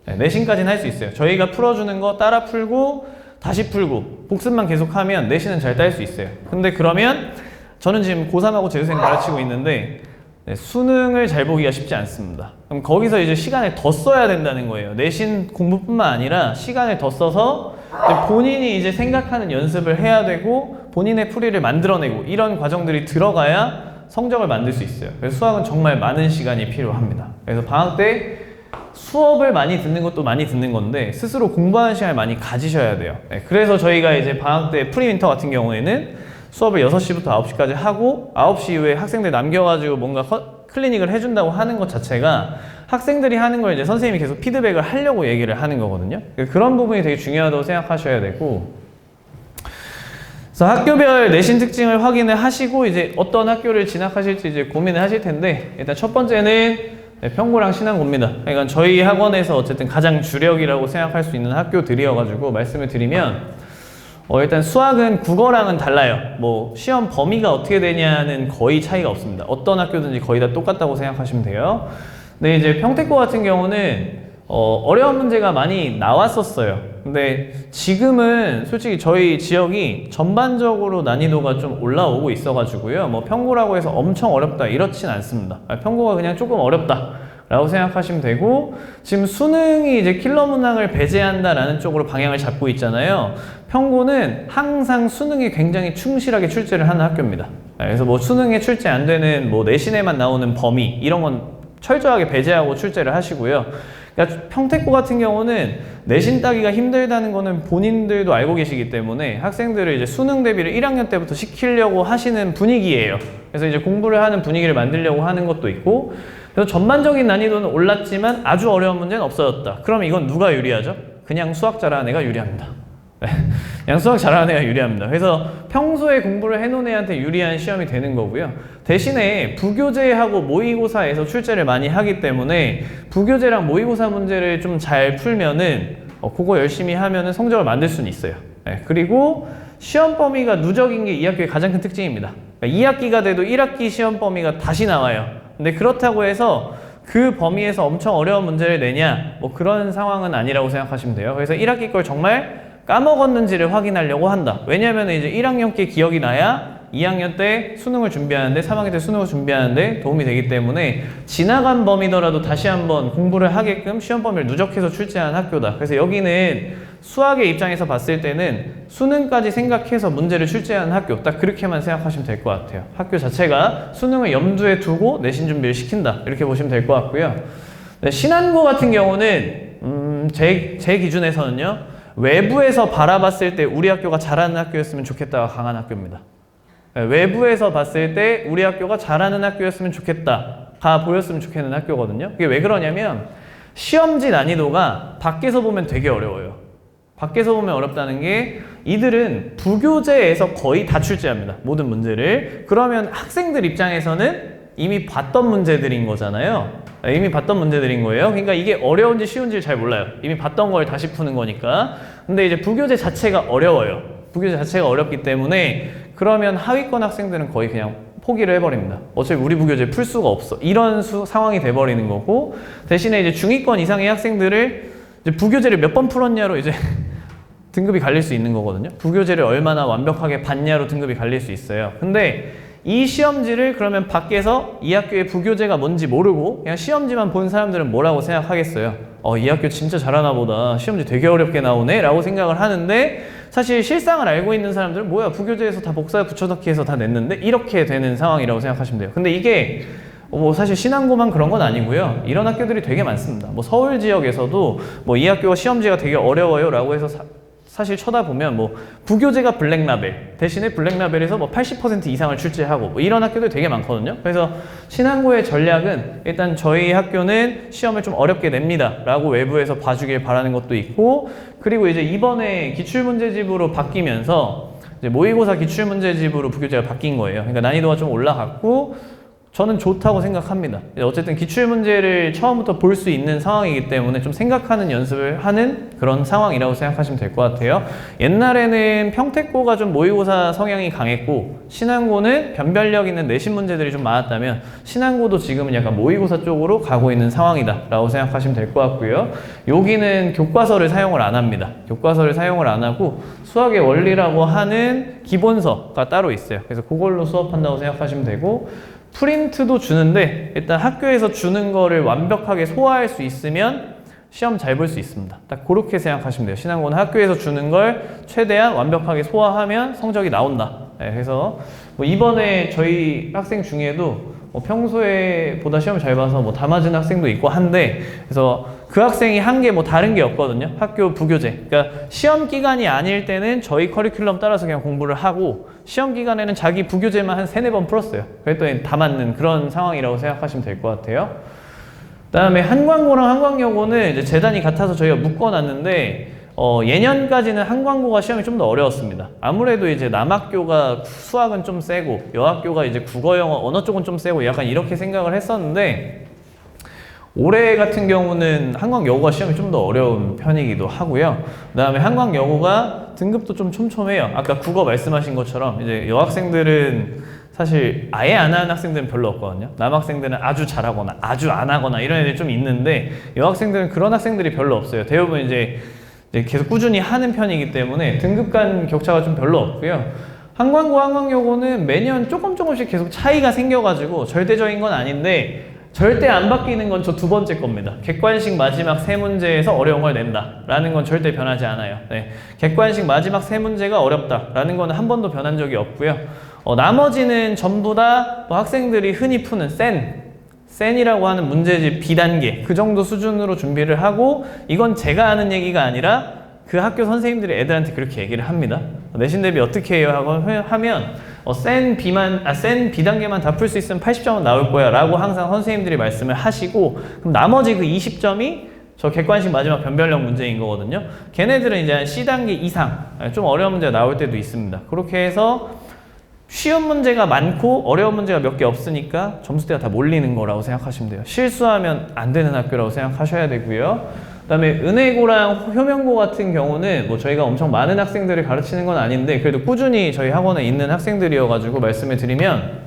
네, 내신까지는 할 수 있어요. 저희가 풀어주는 거 따라 풀고 다시 풀고 복습만 계속하면 내신은 잘 딸 수 있어요. 근데 그러면 저는 지금 고3하고 재수생 가르치고 있는데 수능을 잘 보기가 쉽지 않습니다. 그럼 거기서 이제 시간을 더 써야 된다는 거예요. 내신 공부뿐만 아니라 시간을 더 써서 근데 본인이 이제 생각하는 연습을 해야 되고 본인의 풀이를 만들어내고 이런 과정들이 들어가야 성적을 만들 수 있어요. 그래서 수학은 정말 많은 시간이 필요합니다. 그래서 방학 때 수업을 많이 듣는 것도 많이 듣는 건데 스스로 공부하는 시간을 많이 가지셔야 돼요. 네, 그래서 저희가 이제 방학 때 프리윈터 같은 경우에는 수업을 6시부터 9시까지 하고 9시 이후에 학생들 남겨가지고 뭔가 클리닉을 해준다고 하는 것 자체가 학생들이 하는 걸 이제 선생님이 계속 피드백을 하려고 얘기를 하는 거거든요. 그런 부분이 되게 중요하다고 생각하셔야 되고, 그래서 학교별 내신 특징을 확인을 하시고 이제 어떤 학교를 진학하실지 이제 고민을 하실 텐데, 일단 첫 번째는 평고랑 신안고입니다. 그러니까 저희 학원에서 어쨌든 가장 주력이라고 생각할 수 있는 학교들이어가지고 말씀을 드리면, 일단 수학은 국어랑은 달라요. 뭐 시험 범위가 어떻게 되냐는 거의 차이가 없습니다. 어떤 학교든지 거의 다 똑같다고 생각하시면 돼요. 근데 이제 평택고 같은 경우는 어려운 문제가 많이 나왔었어요. 근데 지금은 솔직히 저희 지역이 전반적으로 난이도가 좀 올라오고 있어가지고요. 뭐 평고라고 해서 엄청 어렵다 이렇진 않습니다. 평고가 그냥 조금 어렵다 라고 생각하시면 되고, 지금 수능이 이제 킬러 문항을 배제한다라는 쪽으로 방향을 잡고 있잖아요. 평고는 항상 수능에 굉장히 충실하게 출제를 하는 학교입니다. 그래서 뭐 수능에 출제 안 되는 뭐 내신에만 나오는 범위 이런 건 철저하게 배제하고 출제를 하시고요. 그러니까 평택고 같은 경우는 내신 따기가 힘들다는 거는 본인들도 알고 계시기 때문에 학생들을 이제 수능 대비를 1학년 때부터 시키려고 하시는 분위기예요. 그래서 이제 공부를 하는 분위기를 만들려고 하는 것도 있고, 그래서 전반적인 난이도는 올랐지만 아주 어려운 문제는 없어졌다. 그럼 이건 누가 유리하죠? 그냥 수학 잘하는 애가 유리합니다. 그냥 수학 잘하는 애가 유리합니다. 그래서 평소에 공부를 해놓은 애한테 유리한 시험이 되는 거고요. 대신에 부교재하고 모의고사에서 출제를 많이 하기 때문에 부교재랑 모의고사 문제를 좀 잘 풀면은 그거 열심히 하면은 성적을 만들 수는 있어요. 그리고 시험 범위가 누적인 게 2학기의 가장 큰 특징입니다. 그러니까 2학기가 돼도 1학기 시험 범위가 다시 나와요. 근데 그렇다고 해서 그 범위에서 엄청 어려운 문제를 내냐 뭐 그런 상황은 아니라고 생각하시면 돼요. 그래서 1학기 걸 정말 까먹었는지를 확인하려고 한다. 왜냐하면 이제 1학년께 기억이 나야 2학년 때 수능을 준비하는데 3학년 때 수능을 준비하는데 도움이 되기 때문에 지나간 범위더라도 다시 한번 공부를 하게끔 시험 범위를 누적해서 출제하는 학교다. 그래서 여기는 수학의 입장에서 봤을 때는 수능까지 생각해서 문제를 출제하는 학교, 딱 그렇게만 생각하시면 될 것 같아요. 학교 자체가 수능을 염두에 두고 내신 준비를 시킨다 이렇게 보시면 될 것 같고요. 네, 신안고 같은 경우는 제 기준에서는요, 외부에서 바라봤을 때 우리 학교가 잘하는 학교였으면 좋겠다가 강한 학교입니다. 외부에서 봤을 때 우리 학교가 잘하는 학교였으면 좋겠다가 보였으면 좋겠는 학교거든요. 그게 왜 그러냐면 시험지 난이도가 밖에서 보면 되게 어려워요. 밖에서 보면 어렵다는 게 이들은 부교재에서 거의 다 출제합니다. 모든 문제를. 그러면 학생들 입장에서는 이미 봤던 문제들인 거잖아요. 이미 봤던 문제들인 거예요. 그러니까 이게 어려운지 쉬운지를 잘 몰라요. 이미 봤던 걸 다시 푸는 거니까. 근데 이제 부교재 자체가 어려워요. 부교재 자체가 어렵기 때문에 그러면 하위권 학생들은 거의 그냥 포기를 해버립니다. 어차피 우리 부교재 풀 수가 없어. 이런 상황이 돼버리는 거고, 대신에 이제 중위권 이상의 학생들을 이제 부교재를 몇 번 풀었냐로 이제 등급이 갈릴 수 있는 거거든요. 부교재를 얼마나 완벽하게 봤냐로 등급이 갈릴 수 있어요. 근데 이 시험지를 그러면 밖에서 이 학교의 부교재가 뭔지 모르고 그냥 시험지만 본 사람들은 뭐라고 생각하겠어요? 이 학교 진짜 잘하나 보다. 시험지 되게 어렵게 나오네? 라고 생각을 하는데, 사실 실상을 알고 있는 사람들은 뭐야, 부교재에서 다 복사 붙여넣기 해서 다 냈는데? 이렇게 되는 상황이라고 생각하시면 돼요. 근데 이게 뭐 사실 신안고만 그런 건 아니고요. 이런 학교들이 되게 많습니다. 뭐 서울 지역에서도 뭐 이 학교가 시험지가 되게 어려워요 라고 해서 사실 쳐다보면 뭐 부교재가 블랙라벨 대신에 블랙라벨에서 뭐 80% 이상을 출제하고 뭐 이런 학교들 되게 많거든요. 그래서 신안고의 전략은 일단 저희 학교는 시험을 좀 어렵게 냅니다 라고 외부에서 봐주길 바라는 것도 있고, 그리고 이제 이번에 기출문제집으로 바뀌면서 이제 모의고사 기출문제집으로 부교재가 바뀐 거예요. 그러니까 난이도가 좀 올라갔고 저는 좋다고 생각합니다. 어쨌든 기출문제를 처음부터 볼 수 있는 상황이기 때문에 좀 생각하는 연습을 하는 그런 상황이라고 생각하시면 될 것 같아요. 옛날에는 평택고가 좀 모의고사 성향이 강했고 신안고는 변별력 있는 내신 문제들이 좀 많았다면 신안고도 지금은 약간 모의고사 쪽으로 가고 있는 상황이다 라고 생각하시면 될 것 같고요. 여기는 교과서를 사용을 안 합니다. 교과서를 사용을 안 하고 수학의 원리라고 하는 기본서가 따로 있어요. 그래서 그걸로 수업한다고 생각하시면 되고, 프린트도 주는데 일단 학교에서 주는 거를 완벽하게 소화할 수 있으면 시험 잘 볼 수 있습니다. 딱 그렇게 생각하시면 돼요. 신한고는 학교에서 주는 걸 최대한 완벽하게 소화하면 성적이 나온다. 네, 그래서 뭐 이번에 저희 학생 중에도 뭐 평소에 보다 시험 잘 봐서 뭐 다 맞은 학생도 있고 한데, 그래서 그 학생이 한 게 뭐 다른 게 없거든요. 학교 부교재. 그러니까 시험 기간이 아닐 때는 저희 커리큘럼 따라서 그냥 공부를 하고, 시험 기간에는 자기 부교재만 한 3-4번 풀었어요. 그랬더니 다 맞는 그런 상황이라고 생각하시면 될 것 같아요. 그다음에 한광고랑 한광여고는 이제 재단이 같아서 저희가 묶어놨는데, 예년까지는 한광고가 시험이 좀 더 어려웠습니다. 아무래도 이제 남학교가 수학은 좀 세고 여학교가 이제 국어, 영어, 언어 쪽은 좀 세고 약간 이렇게 생각을 했었는데, 올해 같은 경우는 한광여고가 시험이 좀 더 어려운 편이기도 하고요. 그다음에 한광여고가 등급도 좀 촘촘해요. 아까 국어 말씀하신 것처럼 이제 여학생들은 사실 아예 안 하는 학생들은 별로 없거든요. 남학생들은 아주 잘하거나 아주 안 하거나 이런 애들이 좀 있는데, 여학생들은 그런 학생들이 별로 없어요. 대부분 이제 계속 꾸준히 하는 편이기 때문에 등급 간 격차가 좀 별로 없고요. 한광고, 한광여고는 매년 조금씩 계속 차이가 생겨가지고 절대적인 건 아닌데, 절대 안 바뀌는 건 저 2번째 겁니다. 객관식 마지막 3문제에서 어려운 걸 낸다 라는 건 절대 변하지 않아요. 네. 객관식 마지막 3문제가 어렵다 라는 건 한 번도 변한 적이 없고요. 나머지는 전부 다 뭐 학생들이 흔히 푸는 센이라고 하는 문제집 B단계 그 정도 수준으로 준비를 하고, 이건 제가 하는 얘기가 아니라 그 학교 선생님들이 애들한테 그렇게 얘기를 합니다. 내신 대비 어떻게 해요? 하고 하면 센 B단계만 다 풀 수 있으면 80점은 나올 거야 라고 항상 선생님들이 말씀을 하시고, 그럼 나머지 그 20점이 저 객관식 마지막 변별력 문제인 거거든요. 걔네들은 이제 한 C단계 이상 좀 어려운 문제가 나올 때도 있습니다. 그렇게 해서 쉬운 문제가 많고 어려운 문제가 몇 개 없으니까 점수대가 다 몰리는 거라고 생각하시면 돼요. 실수하면 안 되는 학교라고 생각하셔야 되고요. 그다음에 은혜고랑 효명고 같은 경우는 뭐 저희가 엄청 많은 학생들을 가르치는 건 아닌데, 그래도 꾸준히 저희 학원에 있는 학생들이어가지고 말씀을 드리면,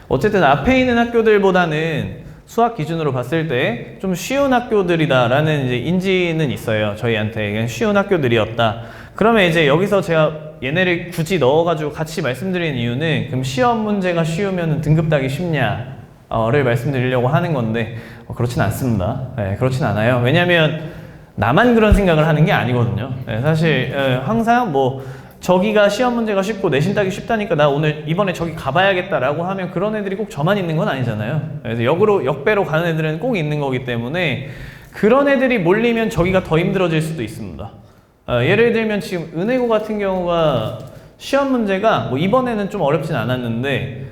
어쨌든 앞에 있는 학교들보다는 수학 기준으로 봤을 때 좀 쉬운 학교들이다라는 이제 인지는 있어요. 저희한테 그냥 쉬운 학교들이었다. 그러면 이제 여기서 제가 얘네를 굳이 넣어가지고 같이 말씀드리는 이유는, 그럼 시험 문제가 쉬우면 등급 따기 쉽냐를 말씀드리려고 하는 건데, 그렇진 않습니다. 네, 그렇진 않아요. 왜냐면 나만 그런 생각을 하는 게 아니거든요. 네, 사실 항상 뭐 저기가 시험 문제가 쉽고 내신 따기 쉽다니까 나 오늘 이번에 저기 가봐야겠다라고 하면 그런 애들이 꼭 저만 있는 건 아니잖아요. 그래서 역배로 가는 애들은 꼭 있는 거기 때문에, 그런 애들이 몰리면 저기가 더 힘들어질 수도 있습니다. 예를 들면 지금 은혜고 같은 경우가 시험 문제가 뭐 이번에는 좀 어렵진 않았는데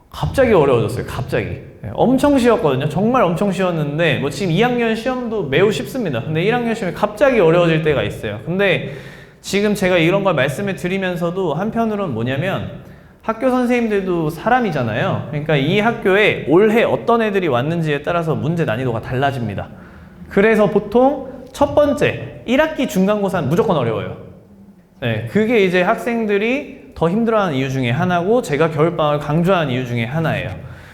갑자기 어려워졌어요. 갑자기. 엄청 쉬웠거든요. 정말 엄청 쉬웠는데 뭐 지금 2학년 시험도 매우 쉽습니다. 근데 1학년 시험이 갑자기 어려워질 때가 있어요. 근데 지금 제가 이런 걸 말씀을 드리면서도 한편으로는 뭐냐면, 학교 선생님들도 사람이잖아요. 그러니까 이 학교에 올해 어떤 애들이 왔는지에 따라서 문제 난이도가 달라집니다. 그래서 보통 첫 번째 1학기 중간고사는 무조건 어려워요. 네, 그게 이제 학생들이 더 힘들어하는 이유 중에 하나고, 제가 겨울방학을 강조하는 이유 중에 하나예요.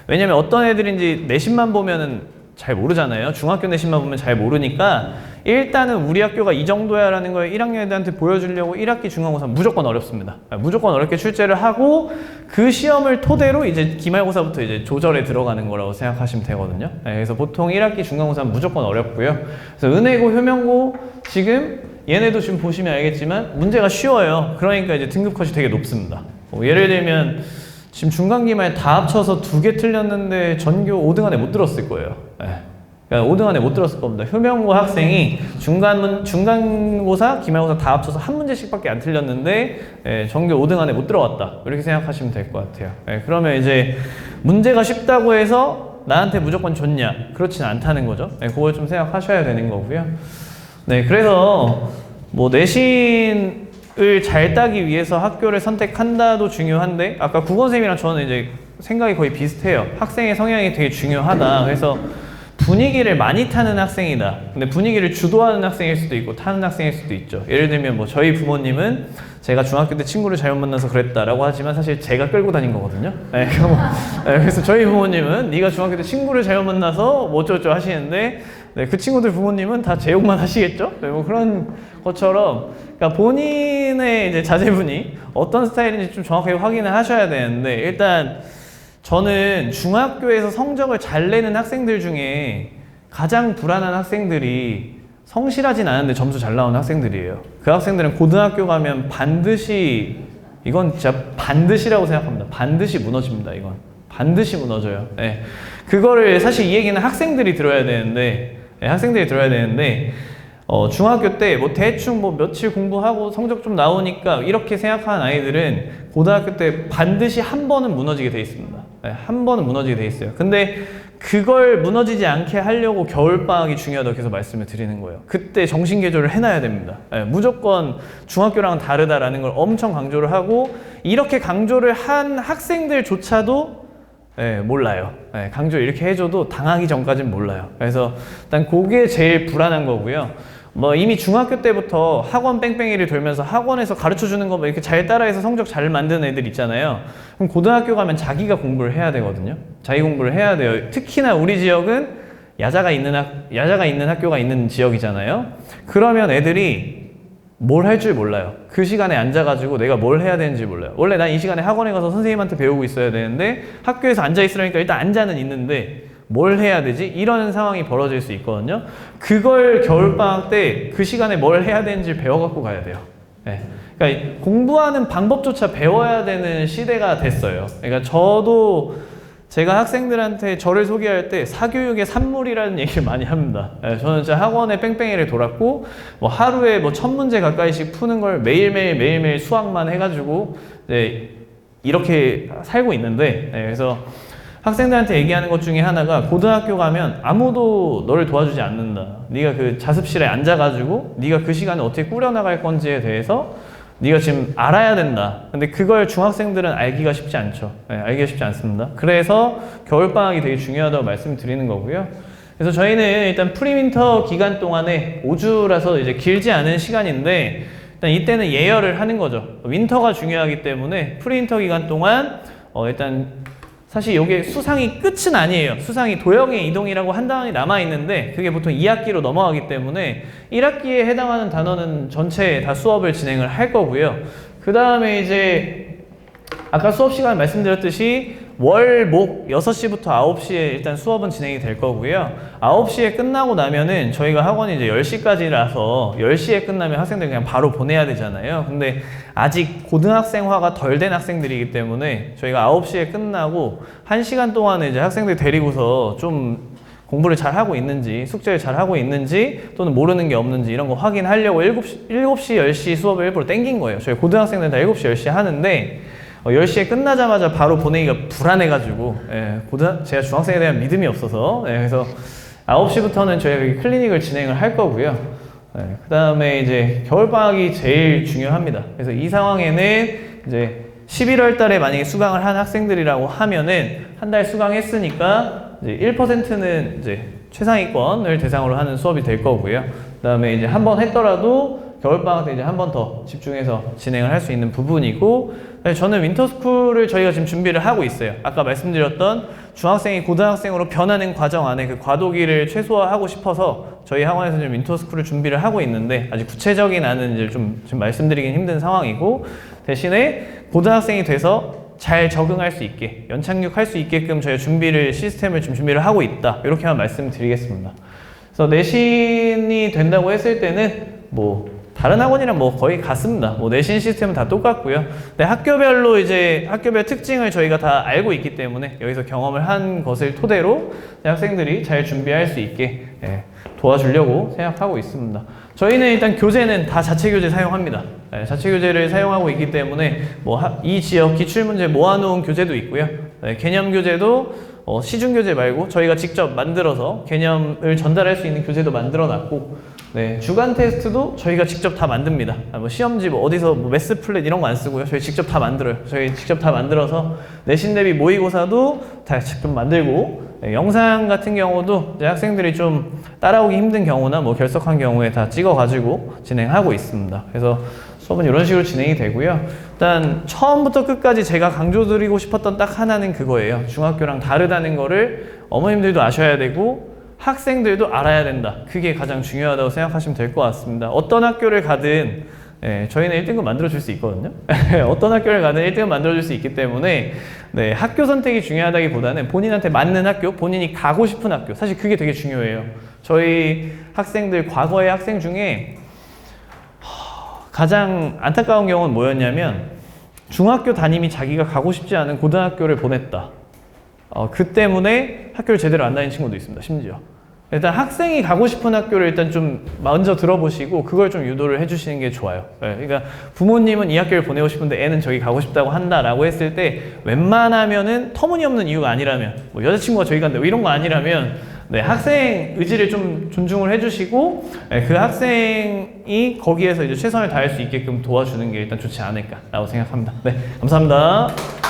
왜냐면 어떤 애들인지 내신만 보면은 잘 모르잖아요. 중학교 내신만 보면 잘 모르니까 일단은 우리 학교가 이 정도야 라는 걸 1학년 애들한테 보여주려고 1학기 중간고사 무조건 어렵습니다. 무조건 어렵게 출제를 하고, 그 시험을 토대로 이제 기말고사부터 이제 조절에 들어가는 거라고 생각하시면 되거든요. 그래서 보통 1학기 중간고사는 무조건 어렵고요. 그래서 은혜고, 효명고 지금 얘네도 지금 보시면 알겠지만 문제가 쉬워요. 그러니까 이제 등급 컷이 되게 높습니다. 예를 들면 지금 중간기말 다 합쳐서 2개 틀렸는데 전교 5등 안에 못 들었을 거예요. 그러니까 5등 안에 못 들었을 겁니다. 효명고 학생이 중간고사, 기말고사 다 합쳐서 한 문제씩밖에 안 틀렸는데 전교 5등 안에 못 들어왔다. 이렇게 생각하시면 될 것 같아요. 그러면 이제 문제가 쉽다고 해서 나한테 무조건 좋냐? 그렇진 않다는 거죠. 그걸 좀 생각하셔야 되는 거고요. 네, 그래서 뭐 내신을 잘 따기 위해서 학교를 선택한다도 중요한데, 아까 국어쌤이랑 저는 이제 생각이 거의 비슷해요. 학생의 성향이 되게 중요하다. 그래서 분위기를 많이 타는 학생이다. 근데 분위기를 주도하는 학생일 수도 있고 타는 학생일 수도 있죠. 예를 들면 뭐 저희 부모님은 제가 중학교 때 친구를 잘못 만나서 그랬다라고 하지만 사실 제가 끌고 다닌 거거든요. 그래서 저희 부모님은 네가 중학교 때 친구를 잘못 만나서 뭐 어쩌고저쩌고 하시는데, 그 친구들 부모님은 다 제 욕만 하시겠죠? 뭐 그런 것처럼, 그러니까 본인의 이제 자제분이 어떤 스타일인지 좀 정확하게 확인을 하셔야 되는데, 일단 저는 중학교에서 성적을 잘 내는 학생들 중에 가장 불안한 학생들이 성실하진 않은데 점수 잘 나오는 학생들이에요. 그 학생들은 고등학교 가면 반드시, 이건 진짜 반드시라고 생각합니다. 반드시 무너집니다. 이건 반드시 무너져요. 네. 그거를 사실 이 얘기는 학생들이 들어야 되는데, 중학교 때 뭐 대충 뭐 며칠 공부하고 성적 좀 나오니까 이렇게 생각하는 아이들은 고등학교 때 반드시 한 번은 무너지게 돼 있습니다. 네, 한 번은 무너지게 돼 있어요. 근데 그걸 무너지지 않게 하려고 겨울방학이 중요하다고 계속 말씀을 드리는 거예요. 그때 정신 개조를 해놔야 됩니다. 네, 무조건 중학교랑은 다르다라는 걸 엄청 강조를 하고, 이렇게 강조를 한 학생들조차도 몰라요. 강조 이렇게 해줘도 당하기 전까지는 몰라요. 그래서 일단 그게 제일 불안한 거고요. 뭐 이미 중학교 때부터 학원 뺑뺑이를 돌면서 학원에서 가르쳐 주는 거 뭐 이렇게 잘 따라해서 성적 잘 만드는 애들 있잖아요. 그럼 고등학교 가면 자기가 공부를 해야 되거든요. 자기 공부를 해야 돼요. 특히나 우리 지역은 야자가 있는 학교가 있는 지역이잖아요. 그러면 애들이 뭘 할 줄 몰라요. 그 시간에 앉아가지고 내가 뭘 해야 되는지 몰라요. 원래 난 이 시간에 학원에 가서 선생님한테 배우고 있어야 되는데 학교에서 앉아있으라니까 일단 앉아는 있는데 뭘 해야 되지? 이런 상황이 벌어질 수 있거든요. 그걸 겨울방학 때 그 시간에 뭘 해야 되는지 배워갖고 가야 돼요. 네. 그러니까 공부하는 방법조차 배워야 되는 시대가 됐어요. 그러니까 저도 제가 학생들한테 저를 소개할 때 사교육의 산물이라는 얘기를 많이 합니다. 네, 저는 진짜 학원에 뺑뺑이를 돌았고 뭐 하루에 뭐 1000문제 가까이씩 푸는 걸 매일매일 수학만 해가지고 이렇게 살고 있는데, 그래서 학생들한테 얘기하는 것 중에 하나가 고등학교 가면 아무도 너를 도와주지 않는다. 네가 그 자습실에 앉아가지고 네가 그 시간에 어떻게 꾸려나갈 건지에 대해서 네가 지금 알아야 된다. 근데 그걸 중학생들은 알기가 쉽지 않죠. 알기가 쉽지 않습니다. 그래서 겨울방학이 되게 중요하다고 말씀드리는 거고요. 그래서 저희는 일단 프리윈터 기간 동안에 5주라서 이제 길지 않은 시간인데, 일단 이때는 예열을 하는 거죠. 윈터가 중요하기 때문에 프리윈터 기간 동안 일단 사실 이게 수상이 끝은 아니에요. 수상이 도형의 이동이라고 한 단원이 남아있는데 그게 보통 2학기로 넘어가기 때문에 1학기에 해당하는 단원은 전체 다 수업을 진행을 할 거고요. 그 다음에 이제 아까 수업 시간 말씀드렸듯이 월, 목 6시부터 9시에 일단 수업은 진행이 될 거고요. 9시에 끝나고 나면은 저희가 학원이 이제 10시까지라서 10시에 끝나면 학생들 그냥 바로 보내야 되잖아요. 근데 아직 고등학생화가 덜 된 학생들이기 때문에 저희가 9시에 끝나고 1시간 동안에 이제 학생들 데리고서 좀 공부를 잘 하고 있는지, 숙제를 잘 하고 있는지, 또는 모르는 게 없는지 이런 거 확인하려고 7시, 10시 수업을 일부러 땡긴 거예요. 저희 고등학생들 다 7시, 10시에 하는데 10시에 끝나자마자 바로 보내기가 불안해가지고, 제가 중학생에 대한 믿음이 없어서, 그래서 9시부터는 저희가 클리닉을 진행을 할 거고요. 그 다음에 이제 겨울방학이 제일 중요합니다. 그래서 이 상황에는 이제 11월 달에 만약에 수강을 한 학생들이라고 하면은 한 달 수강했으니까 이제 1%는 이제 최상위권을 대상으로 하는 수업이 될 거고요. 그 다음에 이제 한 번 했더라도 겨울방학 때 이제 한 번 더 집중해서 진행을 할 수 있는 부분이고, 저는 윈터스쿨을 저희가 지금 준비를 하고 있어요. 아까 말씀드렸던 중학생이 고등학생으로 변하는 과정 안에 그 과도기를 최소화하고 싶어서 저희 학원에서 지금 윈터스쿨을 준비를 하고 있는데 아직 구체적인 안은 이제 좀 지금 말씀드리긴 힘든 상황이고, 대신에 고등학생이 돼서 잘 적응할 수 있게, 연착륙할 수 있게끔 저희 시스템을 좀 준비를 하고 있다. 이렇게만 말씀드리겠습니다. 그래서 내신이 된다고 했을 때는 뭐 다른 학원이랑 뭐 거의 같습니다. 뭐 내신 시스템은 다 똑같고요. 근데 학교별로 이제 학교별 특징을 저희가 다 알고 있기 때문에 여기서 경험을 한 것을 토대로 학생들이 잘 준비할 수 있게 도와주려고 생각하고 있습니다. 저희는 일단 교재는 다 자체 교재 사용합니다. 자체 교재를 사용하고 있기 때문에 뭐 이 지역 기출문제 모아놓은 교재도 있고요. 개념 교재도 시중 교재 말고 저희가 직접 만들어서 개념을 전달할 수 있는 교재도 만들어 놨고, 주간 테스트도 저희가 직접 다 만듭니다. 뭐 시험지 뭐 어디서 뭐 매스 플랫 이런 거 안 쓰고요. 저희 직접 다 만들어요. 저희 직접 다 만들어서 내신 대비 모의고사도 다 직접 만들고, 영상 같은 경우도 이제 학생들이 좀 따라오기 힘든 경우나 뭐 결석한 경우에 다 찍어가지고 진행하고 있습니다. 그래서 수업은 이런 식으로 진행이 되고요. 일단 처음부터 끝까지 제가 강조드리고 싶었던 딱 하나는 그거예요. 중학교랑 다르다는 거를 어머님들도 아셔야 되고 학생들도 알아야 된다. 그게 가장 중요하다고 생각하시면 될 것 같습니다. 어떤 학교를 가든 네, 저희는 1등급 만들어줄 수 있거든요. 어떤 학교를 가든 1등급 만들어줄 수 있기 때문에 네, 학교 선택이 중요하다기보다는 본인한테 맞는 학교, 본인이 가고 싶은 학교, 사실 그게 되게 중요해요. 저희 학생들, 과거의 학생 중에 가장 안타까운 경우는 뭐였냐면 중학교 담임이 자기가 가고 싶지 않은 고등학교를 보냈다. 그 때문에 학교를 제대로 안 다니는 친구도 있습니다. 심지어. 일단 학생이 가고 싶은 학교를 일단 좀 먼저 들어보시고 그걸 좀 유도를 해주시는 게 좋아요. 네, 그러니까 부모님은 이 학교를 보내고 싶은데 애는 저기 가고 싶다고 한다라고 했을 때 웬만하면은 터무니없는 이유가 아니라면 뭐 여자친구가 저기 간다 뭐 이런 거 아니라면 네, 학생 의지를 좀 존중을 해주시고 네, 그 학생이 거기에서 이제 최선을 다할 수 있게끔 도와주는 게 일단 좋지 않을까라고 생각합니다. 네, 감사합니다.